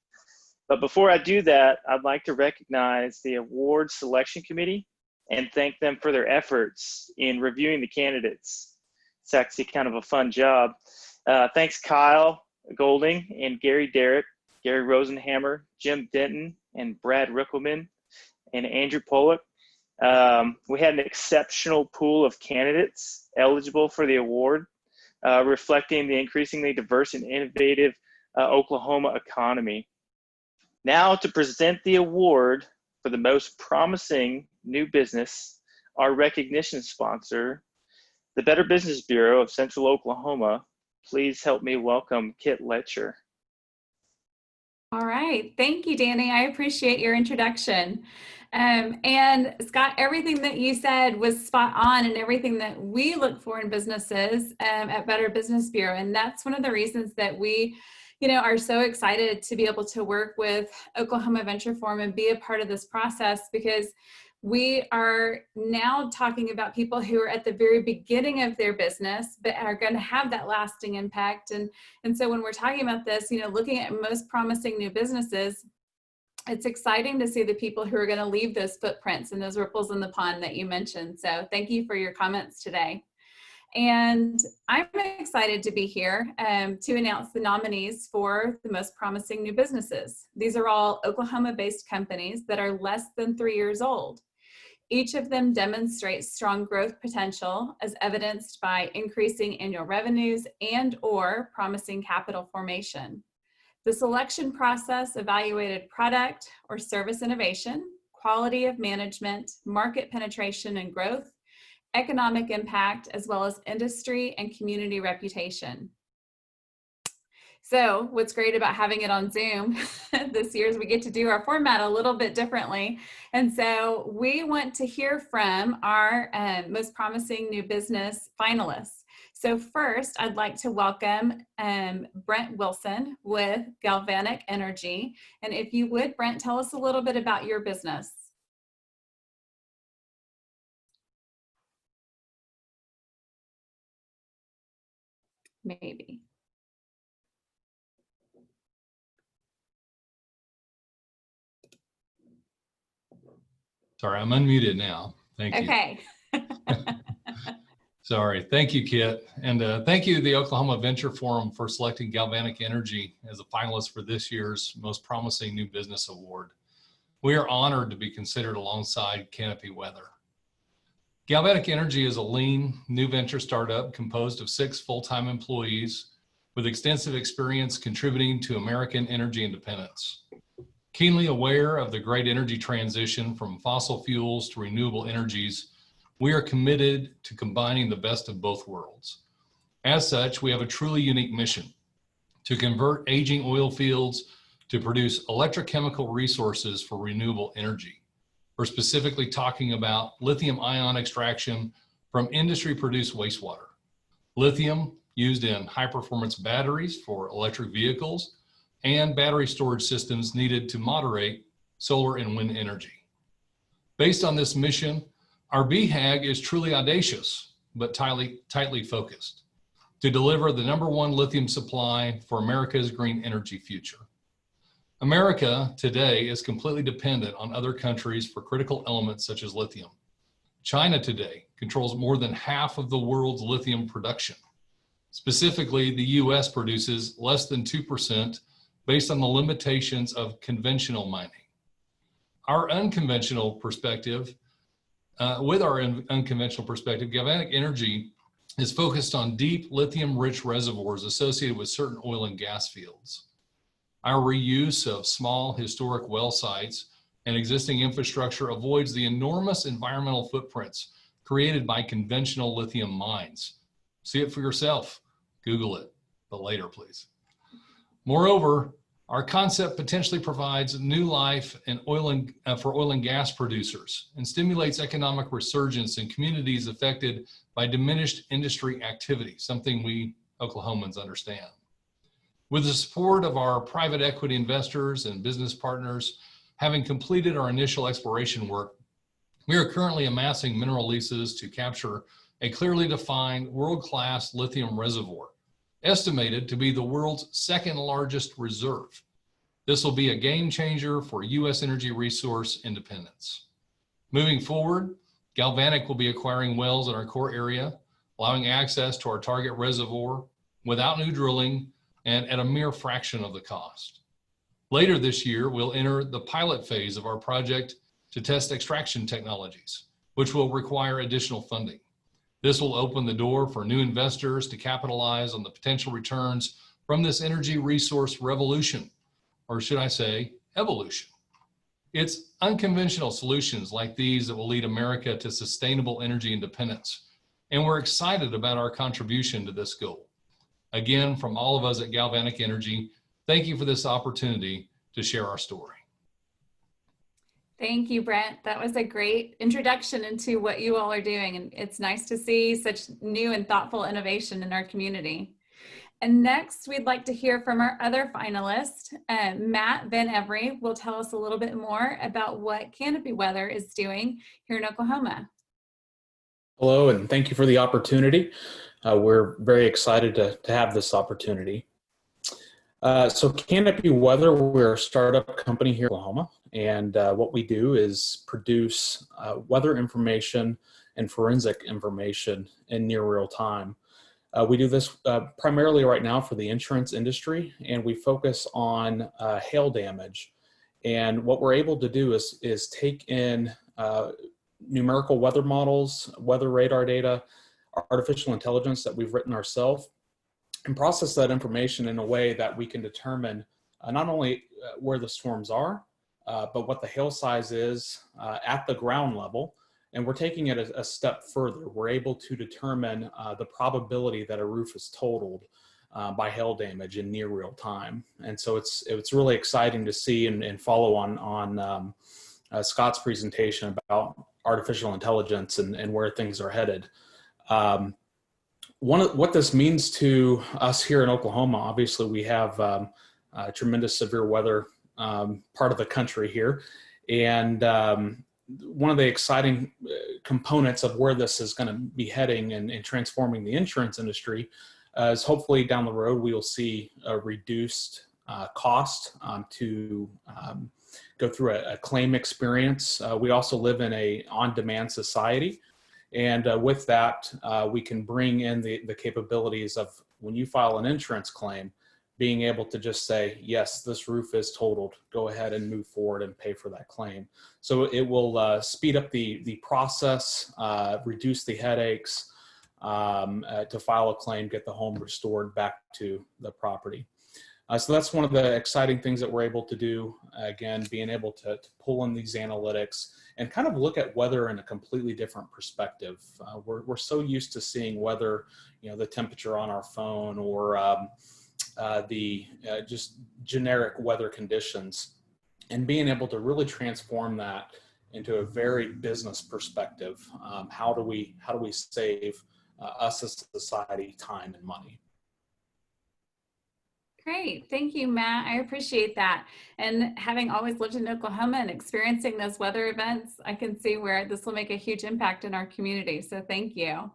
Speaker 4: But before I do that, I'd like to recognize the award selection committee and thank them for their efforts in reviewing the candidates. It's actually kind of a fun job. Thanks, Kyle Golding and Gary Derrick, Gary Rosenhammer, Jim Denton, and Brad Rickelman, and Andrew Pollock. We had an exceptional pool of candidates eligible for the award, reflecting the increasingly diverse and innovative Oklahoma economy. Now to present the award for the most promising new business, our recognition sponsor, the Better Business Bureau of Central Oklahoma. Please help me welcome Kit Letcher.
Speaker 5: All right. Thank you, Danny. I appreciate your introduction. And Scott, everything that you said was spot on, and everything that we look for in businesses at Better Business Bureau. And that's one of the reasons that we, are so excited to be able to work with Oklahoma Venture Forum and be a part of this process, because we are now talking about people who are at the very beginning of their business, but are going to have that lasting impact. And so when we're talking about this, looking at most promising new businesses, it's exciting to see the people who are going to leave those footprints and those ripples in the pond that you mentioned. So thank you for your comments today. And I'm excited to be here to announce the nominees for the most promising new businesses. These are all Oklahoma-based companies that are less than 3 years old. Each of them demonstrates strong growth potential as evidenced by increasing annual revenues and/or promising capital formation. The selection process evaluated product or service innovation, quality of management, market penetration and growth, economic impact, as well as industry and community reputation. So what's great about having it on Zoom this year is we get to do our format a little bit differently. And so we want to hear from our most promising new business finalists. So first, I'd like to welcome Brent Wilson with Galvanic Energy. And if you would, Brent, tell us a little bit about your business. Maybe.
Speaker 6: Sorry, I'm unmuted now. Thank you.
Speaker 5: Okay.
Speaker 6: Sorry. Thank you, Kit. And thank you to the Oklahoma Venture Forum for selecting Galvanic Energy as a finalist for this year's Most Promising New Business Award. We are honored to be considered alongside Canopy Weather. Galvanic Energy is a lean, new venture startup composed of 6 full-time employees with extensive experience contributing to American energy independence. Keenly aware of the great energy transition from fossil fuels to renewable energies, we are committed to combining the best of both worlds. As such, we have a truly unique mission to convert aging oil fields to produce electrochemical resources for renewable energy. We're specifically talking about lithium ion extraction from industry-produced wastewater. Lithium used in high-performance batteries for electric vehicles and battery storage systems needed to moderate solar and wind energy. Based on this mission, our BHAG is truly audacious, but tightly focused to deliver the #1 lithium supply for America's green energy future. America today is completely dependent on other countries for critical elements such as lithium. China today controls more than half of the world's lithium production. Specifically, the US produces less than 2% based on the limitations of conventional mining. Our unconventional perspective, Galvanic Energy is focused on deep lithium-rich reservoirs associated with certain oil and gas fields. Our reuse of small historic well sites and existing infrastructure avoids the enormous environmental footprints created by conventional lithium mines. See it for yourself, Google it, but later, please. Moreover, our concept potentially provides new life for oil and gas producers and stimulates economic resurgence in communities affected by diminished industry activity, something we Oklahomans understand. With the support of our private equity investors and business partners, having completed our initial exploration work, we are currently amassing mineral leases to capture a clearly defined world-class lithium reservoir, estimated to be the world's 2nd largest reserve. This will be a game changer for US energy resource independence. Moving forward, Galvanic will be acquiring wells in our core area, allowing access to our target reservoir without new drilling and at a mere fraction of the cost. Later this year, we'll enter the pilot phase of our project to test extraction technologies, which will require additional funding. This will open the door for new investors to capitalize on the potential returns from this energy resource revolution, or should I say evolution. It's unconventional solutions like these that will lead America to sustainable energy independence. And we're excited about our contribution to this goal. Again, from all of us at Galvanic Energy, thank you for this opportunity to share our story.
Speaker 5: Thank you, Brent. That was a great introduction into what you all are doing. And it's nice to see such new and thoughtful innovation in our community. And next, we'd like to hear from our other finalist, Matt Van Every will tell us a little bit more about what Canopy Weather is doing here in Oklahoma.
Speaker 7: Hello, and thank you for the opportunity. We're very excited to have this opportunity. So Canopy Weather, we're a startup company here in Oklahoma, and what we do is produce weather information and forensic information in near real time. We do this primarily right now for the insurance industry, and we focus on hail damage. And what we're able to do is take in numerical weather models, weather radar data, artificial intelligence that we've written ourselves, and process that information in a way that we can determine not only where the storms are, but what the hail size is at the ground level. And we're taking it a step further. We're able to determine the probability that a roof is totaled by hail damage in near real time. And so it's really exciting to see and follow on Scott's presentation about artificial intelligence and where things are headed. What this means to us here in Oklahoma, obviously we have tremendous severe weather part of the country here. And one of the exciting components of where this is going to be heading and transforming the insurance industry is hopefully down the road we will see a reduced cost to go through a claim experience. We also live in a on-demand society, and with that we can bring in the capabilities of when you file an insurance claim, being able to just say, yes, this roof is totaled, go ahead and move forward and pay for that claim. So it will speed up the process, reduce the headaches to file a claim, get the home restored back to the property. So that's one of the exciting things that we're able to do. Again, being able to pull in these analytics and kind of look at weather in a completely different perspective. We're so used to seeing weather, the temperature on our phone or just generic weather conditions, and being able to really transform that into a very business perspective. How do we save us as a society time and money?
Speaker 5: Great. Thank you, Matt. I appreciate that. And having always lived in Oklahoma and experiencing those weather events, I can see where this will make a huge impact in our community. So thank you.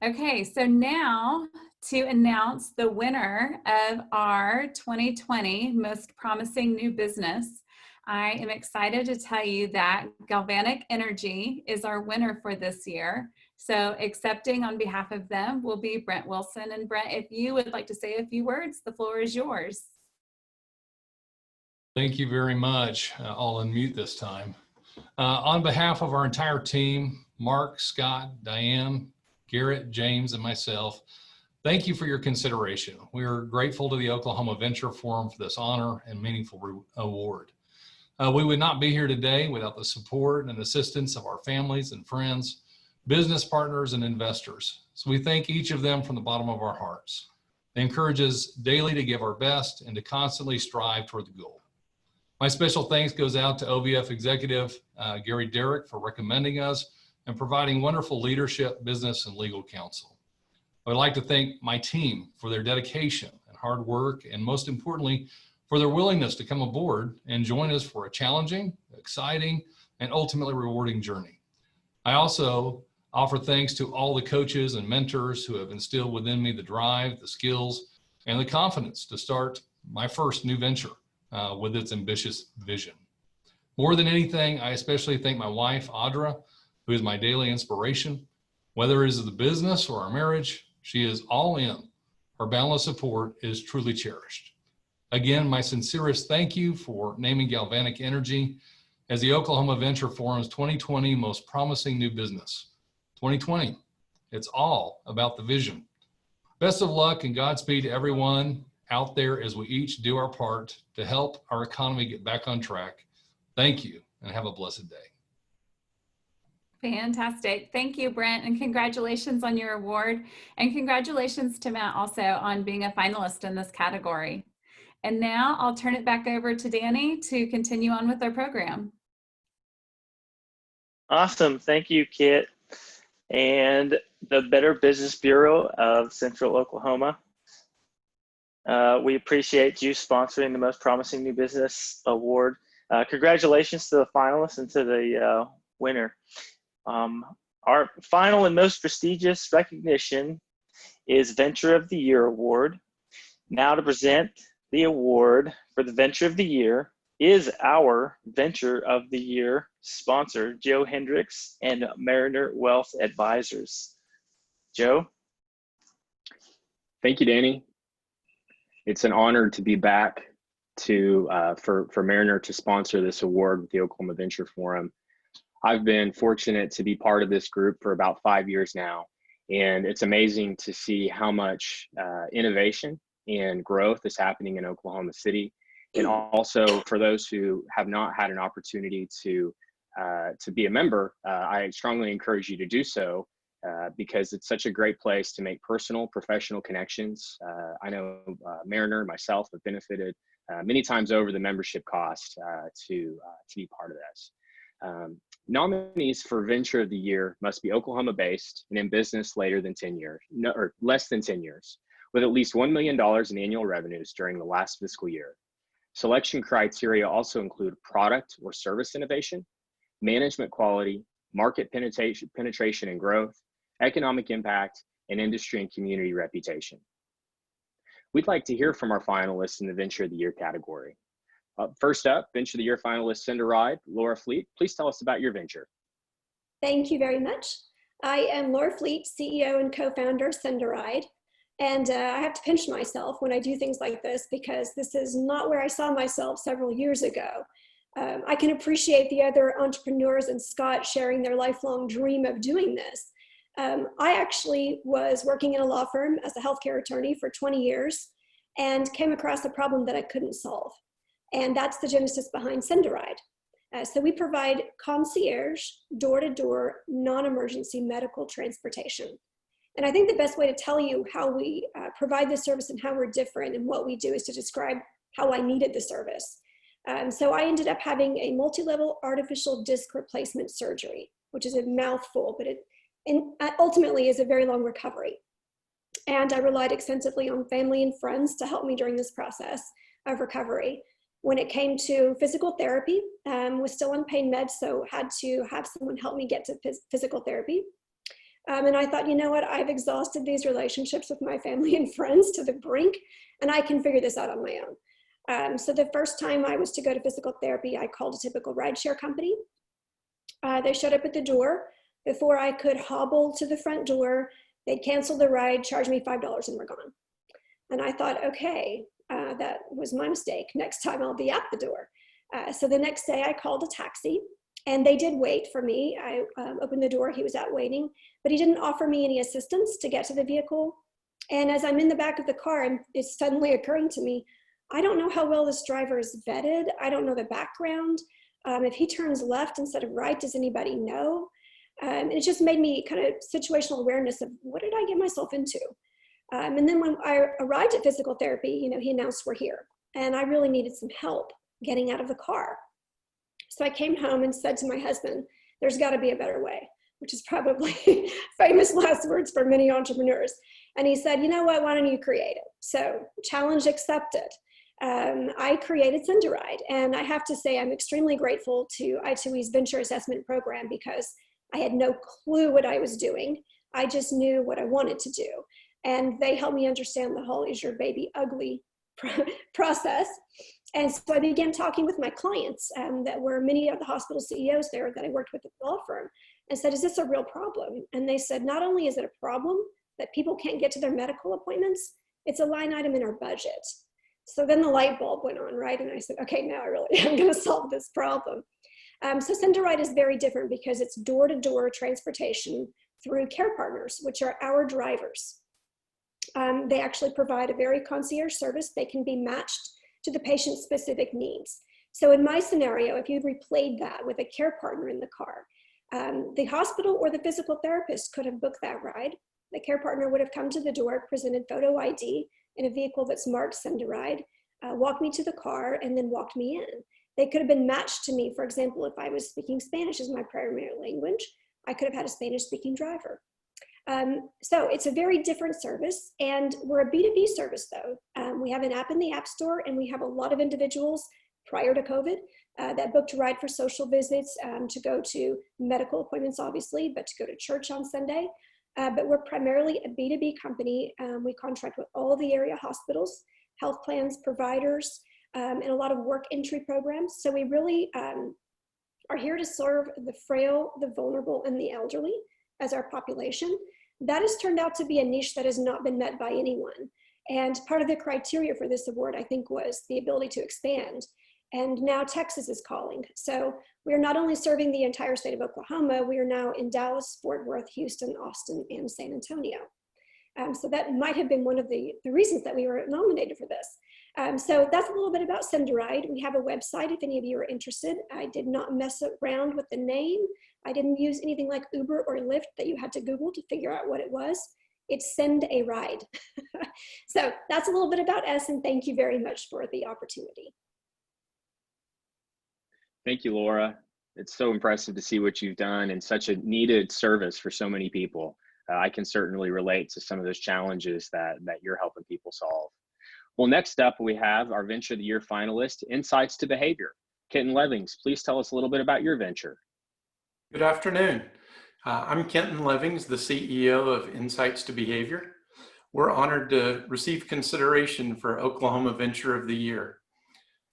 Speaker 5: Okay, so now to announce the winner of our 2020 Most Promising New Business, I am excited to tell you that Galvanic Energy is our winner for this year. So accepting on behalf of them will be Brent Wilson. And Brent, if you would like to say a few words, the floor is yours.
Speaker 6: Thank you very much. I'll unmute this time. On behalf of our entire team, Mark, Scott, Diane, Garrett, James, and myself, thank you for your consideration. We are grateful to the Oklahoma Venture Forum for this honor and meaningful award. We would not be here today without the support and assistance of our families and friends, business partners, and investors. So we thank each of them from the bottom of our hearts. They encourage us daily to give our best and to constantly strive toward the goal. My special thanks goes out to OVF executive Gary Derrick for recommending us and providing wonderful leadership, business, and legal counsel. I would like to thank my team for their dedication and hard work, and most importantly, for their willingness to come aboard and join us for a challenging, exciting, and ultimately rewarding journey. I also offer thanks to all the coaches and mentors who have instilled within me the drive, the skills, and the confidence to start my first new venture with its ambitious vision. More than anything, I especially thank my wife, Audra, who is my daily inspiration. Whether it is the business or our marriage, she is all in. Her boundless support is truly cherished. Again, my sincerest thank you for naming Galvanic Energy as the Oklahoma Venture Forum's 2020 Most Promising New Business. 2020, it's all about the vision. Best of luck and Godspeed to everyone out there as we each do our part to help our economy get back on track. Thank you and have a blessed day.
Speaker 5: Fantastic. Thank you, Brent, and congratulations on your award. And congratulations to Matt also on being a finalist in this category. And now I'll turn it back over to Danny to continue on with our program.
Speaker 4: Awesome. Thank you, Kit. And the Better Business Bureau of Central Oklahoma. We appreciate you sponsoring the Most Promising New Business Award. Congratulations to the finalists and to the winner. Our final and most prestigious recognition is Venture of the Year Award. Now to present the award for the Venture of the Year is our Venture of the Year sponsor, Joe Hendricks and Mariner Wealth Advisors. Joe?
Speaker 8: Thank you, Danny. It's an honor to be back to for Mariner to sponsor this award with the Oklahoma Venture Forum. I've been fortunate to be part of this group for about 5 years now, and it's amazing to see how much innovation and growth is happening in Oklahoma City. And also for those who have not had an opportunity to be a member, I strongly encourage you to do so because it's such a great place to make personal, professional connections. I know Mariner, myself, have benefited many times over the membership cost to be part of this. Nominees for Venture of the Year must be Oklahoma-based and in business later than 10 years, or less than 10 years, with at least $1 million in annual revenues during the last fiscal year. Selection criteria also include product or service innovation, management quality, market penetration and growth, economic impact, and industry and community reputation. We'd like to hear from our finalists in the Venture of the Year category. First up, Venture of the Year finalist Cinda Ride, Laura Fleet. Please tell us about your venture.
Speaker 9: Thank you very much. I am Laura Fleet, CEO and co-founder of Cinda Ride. And I have to pinch myself when I do things like this because this is not where I saw myself several years ago. I can appreciate the other entrepreneurs and Scott sharing their lifelong dream of doing this. I actually was working in a law firm as a healthcare attorney for 20 years and came across a problem that I couldn't solve. And that's the genesis behind Cinda Ride. So we provide concierge, door-to-door, non-emergency medical transportation. And I think the best way to tell you how we provide this service and how we're different and what we do is to describe how I needed the service. So I ended up having a multi-level artificial disc replacement surgery, which is a mouthful, but it ultimately is a very long recovery. And I relied extensively on family and friends to help me during this process of recovery. When it came to physical therapy, was still on pain meds, so had to have someone help me get to physical therapy. And I thought, you know what, I've exhausted these relationships with my family and friends to the brink, and I can figure this out on my own. So the first time I was to go to physical therapy, I called a typical rideshare company. They showed up at the door. Before I could hobble to the front door, they'd canceled the ride, charged me $5 and were gone. And I thought, okay, that was my mistake. Next time I'll be at the door. So the next day I called a taxi and they did wait for me. I opened the door, he was out waiting, but he didn't offer me any assistance to get to the vehicle. And as I'm in the back of the car, it's suddenly occurring to me, I don't know how well this driver is vetted. I don't know the background. If he turns left instead of right, does anybody know? And it just made me kind of situational awareness of what did I get myself into? And then when I arrived at physical therapy, you know, he announced we're here and I really needed some help getting out of the car. So I came home and said to my husband, there's got to be a better way, which is probably famous last words for many entrepreneurs. And he said, you know what, why don't you create it? So challenge accepted. I created Cinda Ride, and I have to say I'm extremely grateful to I2E's venture assessment program because I had no clue what I was doing. I just knew what I wanted to do. And they helped me understand the whole is your baby ugly process. And so I began talking with my clients that were many of the hospital CEOs there that I worked with at the law firm and said, is this a real problem? And they said, not only is it a problem that people can't get to their medical appointments, it's a line item in our budget. So then the light bulb went on, right? And I said, okay, now I really am going to solve this problem. So Cinda Ride is very different because it's door-to-door transportation through care partners, which are our drivers. They actually provide a very concierge service. They can be matched to the patient's specific needs. So in my scenario, if you replayed that with a care partner in the car, the hospital or the physical therapist could have booked that ride. The care partner would have come to the door, presented photo ID in a vehicle that's marked Send a Ride, walked me to the car, and then walked me in. They could have been matched to me. For example, if I was speaking Spanish as my primary language, I could have had a Spanish-speaking driver. So it's a very different service, and we're a B2B service though. We have an app in the App Store, and we have a lot of individuals prior to COVID that booked a ride for social visits, to go to medical appointments, obviously, but to go to church on Sunday. But we're primarily a B2B company. We contract with all the area hospitals, health plans, providers, and a lot of work entry programs. So we really are here to serve the frail, the vulnerable, and the elderly as our population. That has turned out to be a niche that has not been met by anyone. And part of the criteria for this award, I think, was the ability to expand. And now Texas is calling. So we are not only serving the entire state of Oklahoma, we are now in Dallas, Fort Worth, Houston, Austin, and San Antonio. So that might have been one of the reasons that we were nominated for this. So that's a little bit about Send a Ride. We have a website if any of you are interested. I did not mess around with the name. I didn't use anything like Uber or Lyft that you had to Google to figure out what it was. It's Send a Ride. So that's a little bit about us, and thank you very much for the opportunity.
Speaker 8: Thank you, Laura. It's so impressive to see what you've done and such a needed service for so many people. I can certainly relate to some of those challenges that you're helping people solve. Well, next up, we have our Venture of the Year finalist, Insights to Behavior. Kenton Levings, please tell us a little bit about your venture.
Speaker 3: Good afternoon. I'm Kenton Levings, the CEO of Insights to Behavior. We're honored to receive consideration for Oklahoma Venture of the Year.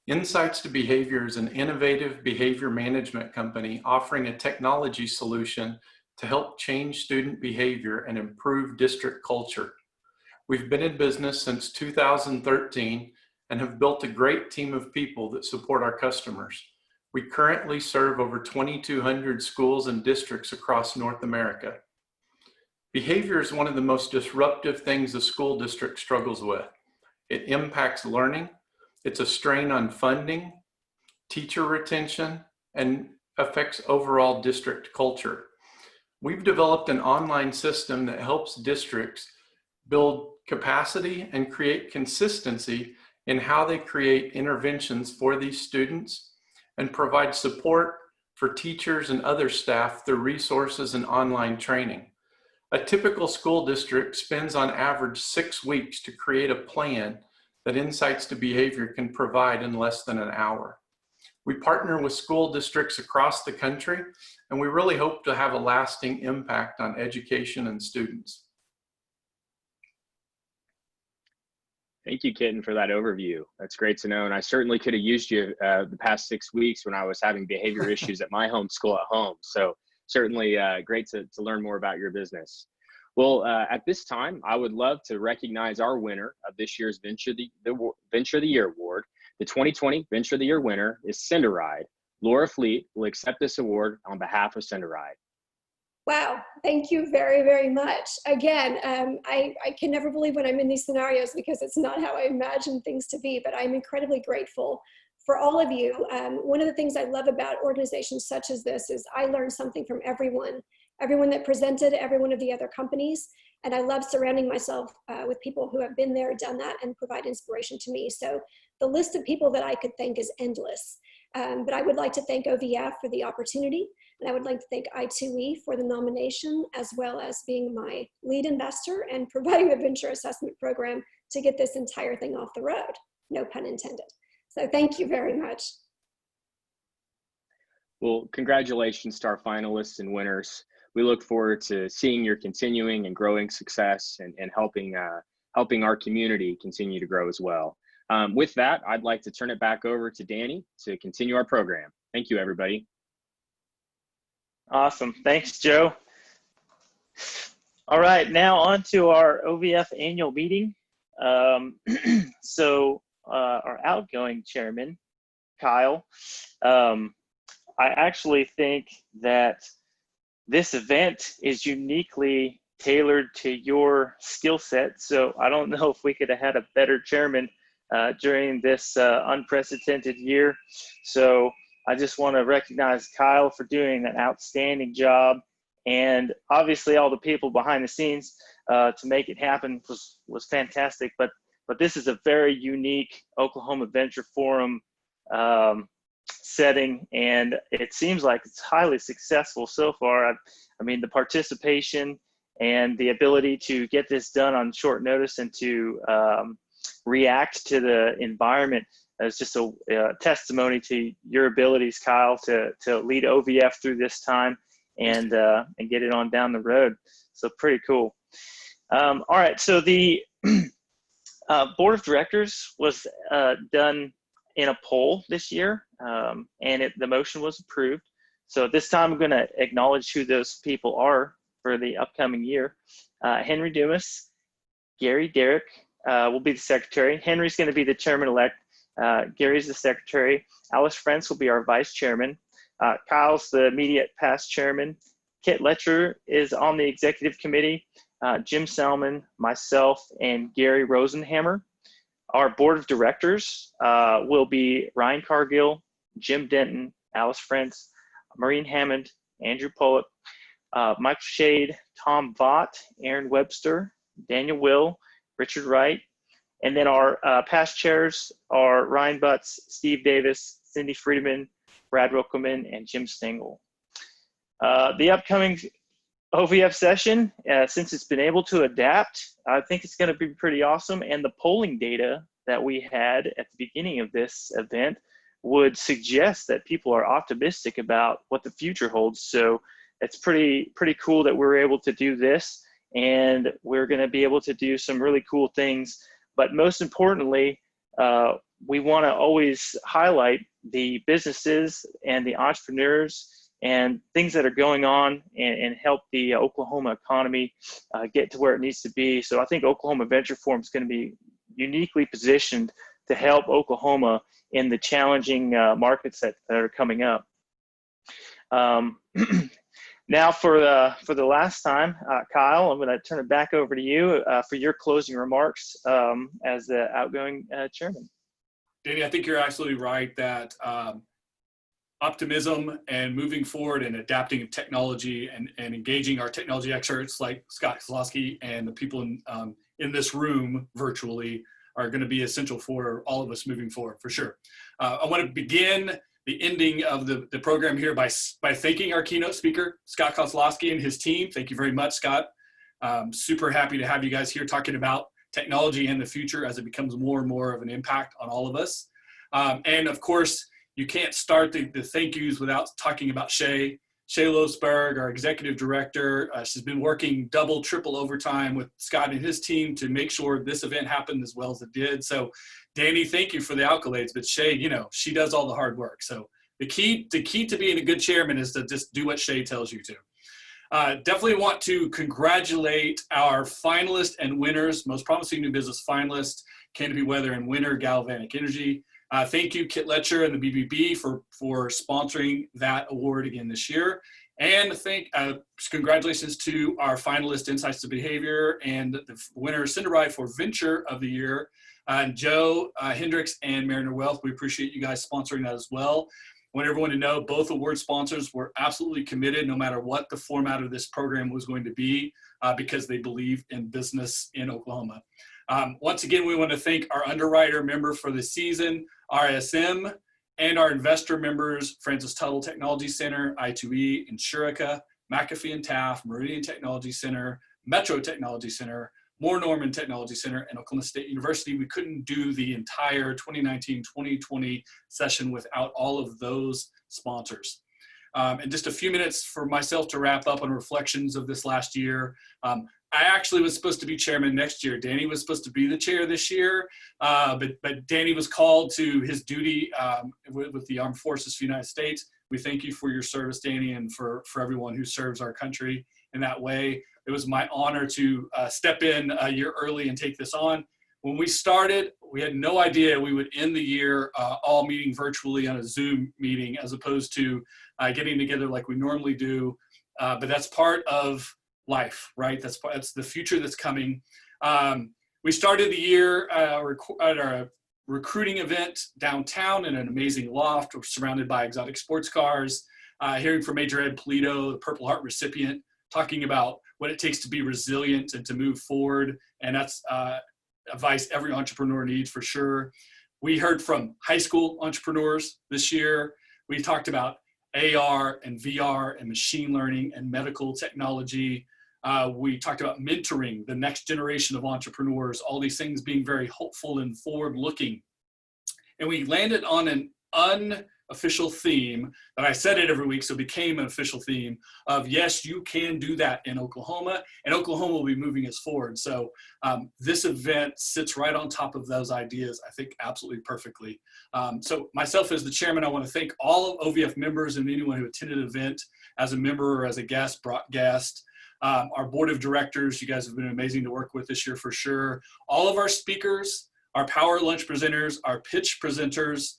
Speaker 3: Insights to Behavior is an innovative behavior management company offering a technology solution to help change student behavior and improve district culture. We've been in business since 2013 and have built a great team of people that support our customers. We currently serve over 2,200 schools and districts across North America. Behavior is one of the most disruptive things a school district struggles with. It impacts learning. It's a strain on funding, teacher retention, and affects overall district culture. We've developed an online system that helps districts build capacity and create consistency in how they create interventions for these students and provide support for teachers and other staff through resources and online training. A typical school district spends on average 6 weeks to create a plan that Insights to Behavior can provide in less than an hour. We partner with school districts across the country, and we really hope to have a lasting impact on education and students.
Speaker 8: Thank you, Kenton, for that overview. That's great to know. And I certainly could have used you the past 6 weeks when I was having behavior issues at my home school at home. So certainly great to learn more about your business. Well, at this time, I would love to recognize our winner of this year's Venture of the Year Award. The 2020 Venture of the Year winner is Send a Ride. Laura Fleet will accept this award on behalf of Send a Ride.
Speaker 9: Wow, thank you very, very much. Again, I can never believe when I'm in these scenarios because it's not how I imagine things to be, but I'm incredibly grateful for all of you. One of the things I love about organizations such as this is I learn something from everyone that presented, every one of the other companies, and I love surrounding myself with people who have been there, done that, and provide inspiration to me. So the list of people that I could thank is endless. But I would like to thank OVF for the opportunity, and I would like to thank I2E for the nomination, as well as being my lead investor and providing the venture assessment program to get this entire thing off the road, no pun intended. So thank you very much.
Speaker 8: Well, congratulations to our finalists and winners. We look forward to seeing your continuing and growing success and helping our community continue to grow as well. With that, I'd like to turn it back over to Danny to continue our program. Thank you, everybody.
Speaker 4: Awesome. Thanks, Joe. All right, now on to our OVF annual meeting. So our outgoing chairman, Kyle, I actually think that this event is uniquely tailored to your skill set. So I don't know if we could have had a better chairman during this unprecedented year. So I just want to recognize Kyle for doing an outstanding job, and obviously all the people behind the scenes to make it happen was fantastic. But this is a very unique Oklahoma Venture Forum setting, and it seems like it's highly successful so far. I mean, the participation and the ability to get this done on short notice and to react to the environment is just a testimony to your abilities, Kyle, to lead OVF through this time and get it on down the road. So pretty cool. All right, so the board of directors was done in a poll this year, and the motion was approved. So this time I'm going to acknowledge who those people are for the upcoming year. Henry Dumas, Gary Derrick will be the secretary. Henry's going to be the chairman-elect. Gary's the secretary. Alice Frentz will be our vice chairman. Kyle's the immediate past chairman. Kit Letcher is on the executive committee. Jim Salmon, myself, and Gary Rosenhammer. Our board of directors will be Ryan Cargill, Jim Denton, Alice Frentz, Maureen Hammond, Andrew Pollock, Michael Shade, Tom Vaught, Aaron Webster, Daniel Will, Richard Wright. And then our past chairs are Ryan Butts, Steve Davis, Cindy Friedman, Brad Rockelman, and Jim Stengel. The upcoming OVF session, since it's been able to adapt, I think it's going to be pretty awesome. And the polling data that we had at the beginning of this event would suggest that people are optimistic about what the future holds. So it's pretty cool that we're able to do this, and we're going to be able to do some really cool things. But most importantly, we want to always highlight the businesses and the entrepreneurs and things that are going on and help the Oklahoma economy get to where it needs to be. So I think Oklahoma Venture Forum is going to be uniquely positioned to help Oklahoma in the challenging markets that are coming up. Now for the last time, Kyle, I'm going to turn it back over to you for your closing remarks as the outgoing chairman.
Speaker 1: Danny, I think you're absolutely right that optimism and moving forward and adapting technology and engaging our technology experts like Scott Klososky and the people in this room virtually are going to be essential for all of us moving forward, for sure. I want to begin the ending of the program here by thanking our keynote speaker, Scott Klososky, and his team. Thank you very much, Scott. Super happy to have you guys here talking about technology and the future as it becomes more and more of an impact on all of us. And of course, you can't start the thank yous without talking about Shay Losberg, our executive director. She's been working double, triple overtime with Scott and his team to make sure this event happened as well as it did. So Danny, thank you for the accolades, but Shay, she does all the hard work. So the key to being a good chairman is to just do what Shay tells you to. Definitely want to congratulate our finalists and winners, most promising new business finalists, Canopy Weather and winner Galvanic Energy. Thank you, Kit Letcher and the BBB for sponsoring that award again this year. And congratulations to our finalist Insights to Behavior and the winner Cinderide for Venture of the Year, Joe Hendricks and Mariner Wealth. We appreciate you guys sponsoring that as well. I want everyone to know both award sponsors were absolutely committed no matter what the format of this program was going to be because they believe in business in Oklahoma. Once again, we want to thank our underwriter member for the season, RSM, and our investor members, Francis Tuttle Technology Center, I2E, Insurica, McAfee and Taft, Meridian Technology Center, Metro Technology Center, Moore Norman Technology Center, and Oklahoma State University. We couldn't do the entire 2019-2020 session without all of those sponsors. And just a few minutes for myself to wrap up on reflections of this last year. I actually was supposed to be chairman next year. Danny was supposed to be the chair this year, but Danny was called to his duty with the Armed Forces of the United States. We thank you for your service, Danny, and for everyone who serves our country in that way. It was my honor to step in a year early and take this on. When we started, we had no idea we would end the year all meeting virtually on a Zoom meeting as opposed to getting together like we normally do. But that's part of life, right? That's the future that's coming. We started the year at our recruiting event downtown in an amazing loft. We're surrounded by exotic sports cars, hearing from Major Ed Polito, the Purple Heart recipient, talking about what it takes to be resilient and to move forward. And that's advice every entrepreneur needs for sure. We heard from high school entrepreneurs this year. We talked about AR and VR and machine learning and medical technology. We talked about mentoring the next generation of entrepreneurs, all these things being very hopeful and forward-looking. And we landed on an unofficial theme that I said it every week, so it became an official theme of, yes, you can do that in Oklahoma, and Oklahoma will be moving us forward. So this event sits right on top of those ideas, I think, absolutely perfectly. So myself as the chairman, I want to thank all of OVF members and anyone who attended the event as a member or as a guest, brought guest. Our board of directors, you guys have been amazing to work with this year for sure. All of our speakers, our power lunch presenters, our pitch presenters.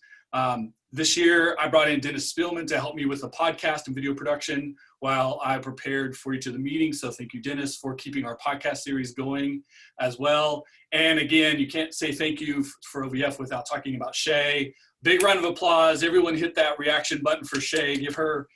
Speaker 1: This year, I brought in Dennis Spielman to help me with the podcast and video production while I prepared for each of the meetings. So thank you, Dennis, for keeping our podcast series going as well. And again, you can't say thank you for OVF without talking about Shay. Big round of applause. Everyone hit that reaction button for Shay. Give her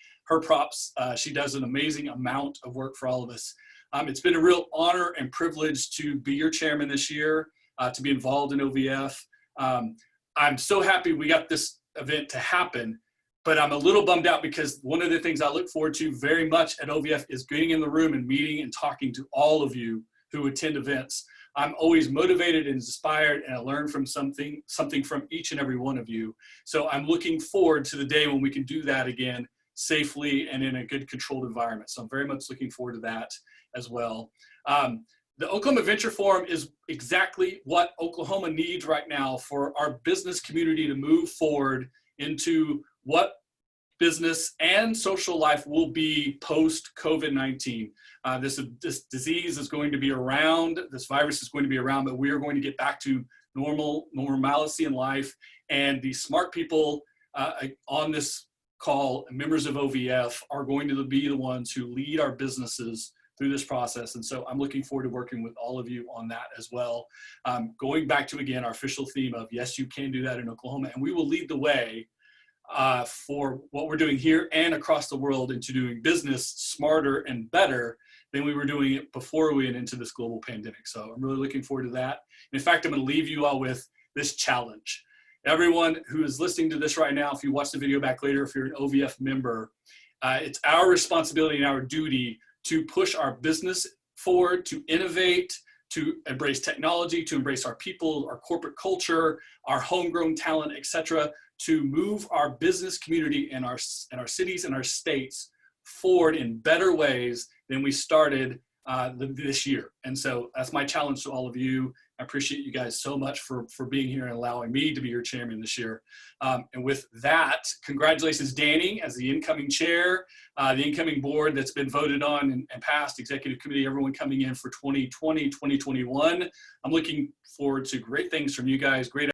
Speaker 1: props. She does an amazing amount of work for all of us. It's been a real honor and privilege to be your chairman this year, to be involved in OVF. I'm so happy we got this event to happen, but I'm a little bummed out because one of the things I look forward to very much at OVF is getting in the room and meeting and talking to all of you who attend events. I'm always motivated and inspired, and I learn from something from each and every one of you. So I'm looking forward to the day when we can do that again safely and in a good controlled environment. So I'm very much looking forward to that as well. The Oklahoma Venture Forum is exactly what Oklahoma needs right now for our business community to move forward into what business and social life will be post-COVID-19. This disease is going to be around, this virus is going to be around, but we are going to get back to normalcy in life. And the smart people on this call, members of OVF, are going to be the ones who lead our businesses through this process. And so I'm looking forward to working with all of you on that as well. Going back to, again, our official theme of, yes, you can do that in Oklahoma, and we will lead the way for what we're doing here and across the world into doing business smarter and better than we were doing it before we went into this global pandemic. So I'm really looking forward to that. And in fact, I'm going to leave you all with this challenge. Everyone who is listening to this right now, if you watch the video back later, if you're an OVF member, it's our responsibility and our duty to push our business forward, to innovate, to embrace technology, to embrace our people, our corporate culture, our homegrown talent, etc., to move our business community and our cities and our states forward in better ways than we started this year. And so that's my challenge to all of you. I appreciate you guys so much for being here and allowing me to be your chairman this year. And with that, congratulations, Danny, as the incoming chair, the incoming board that's been voted on and passed, executive committee, everyone coming in for 2020, 2021. I'm looking forward to great things from you guys, great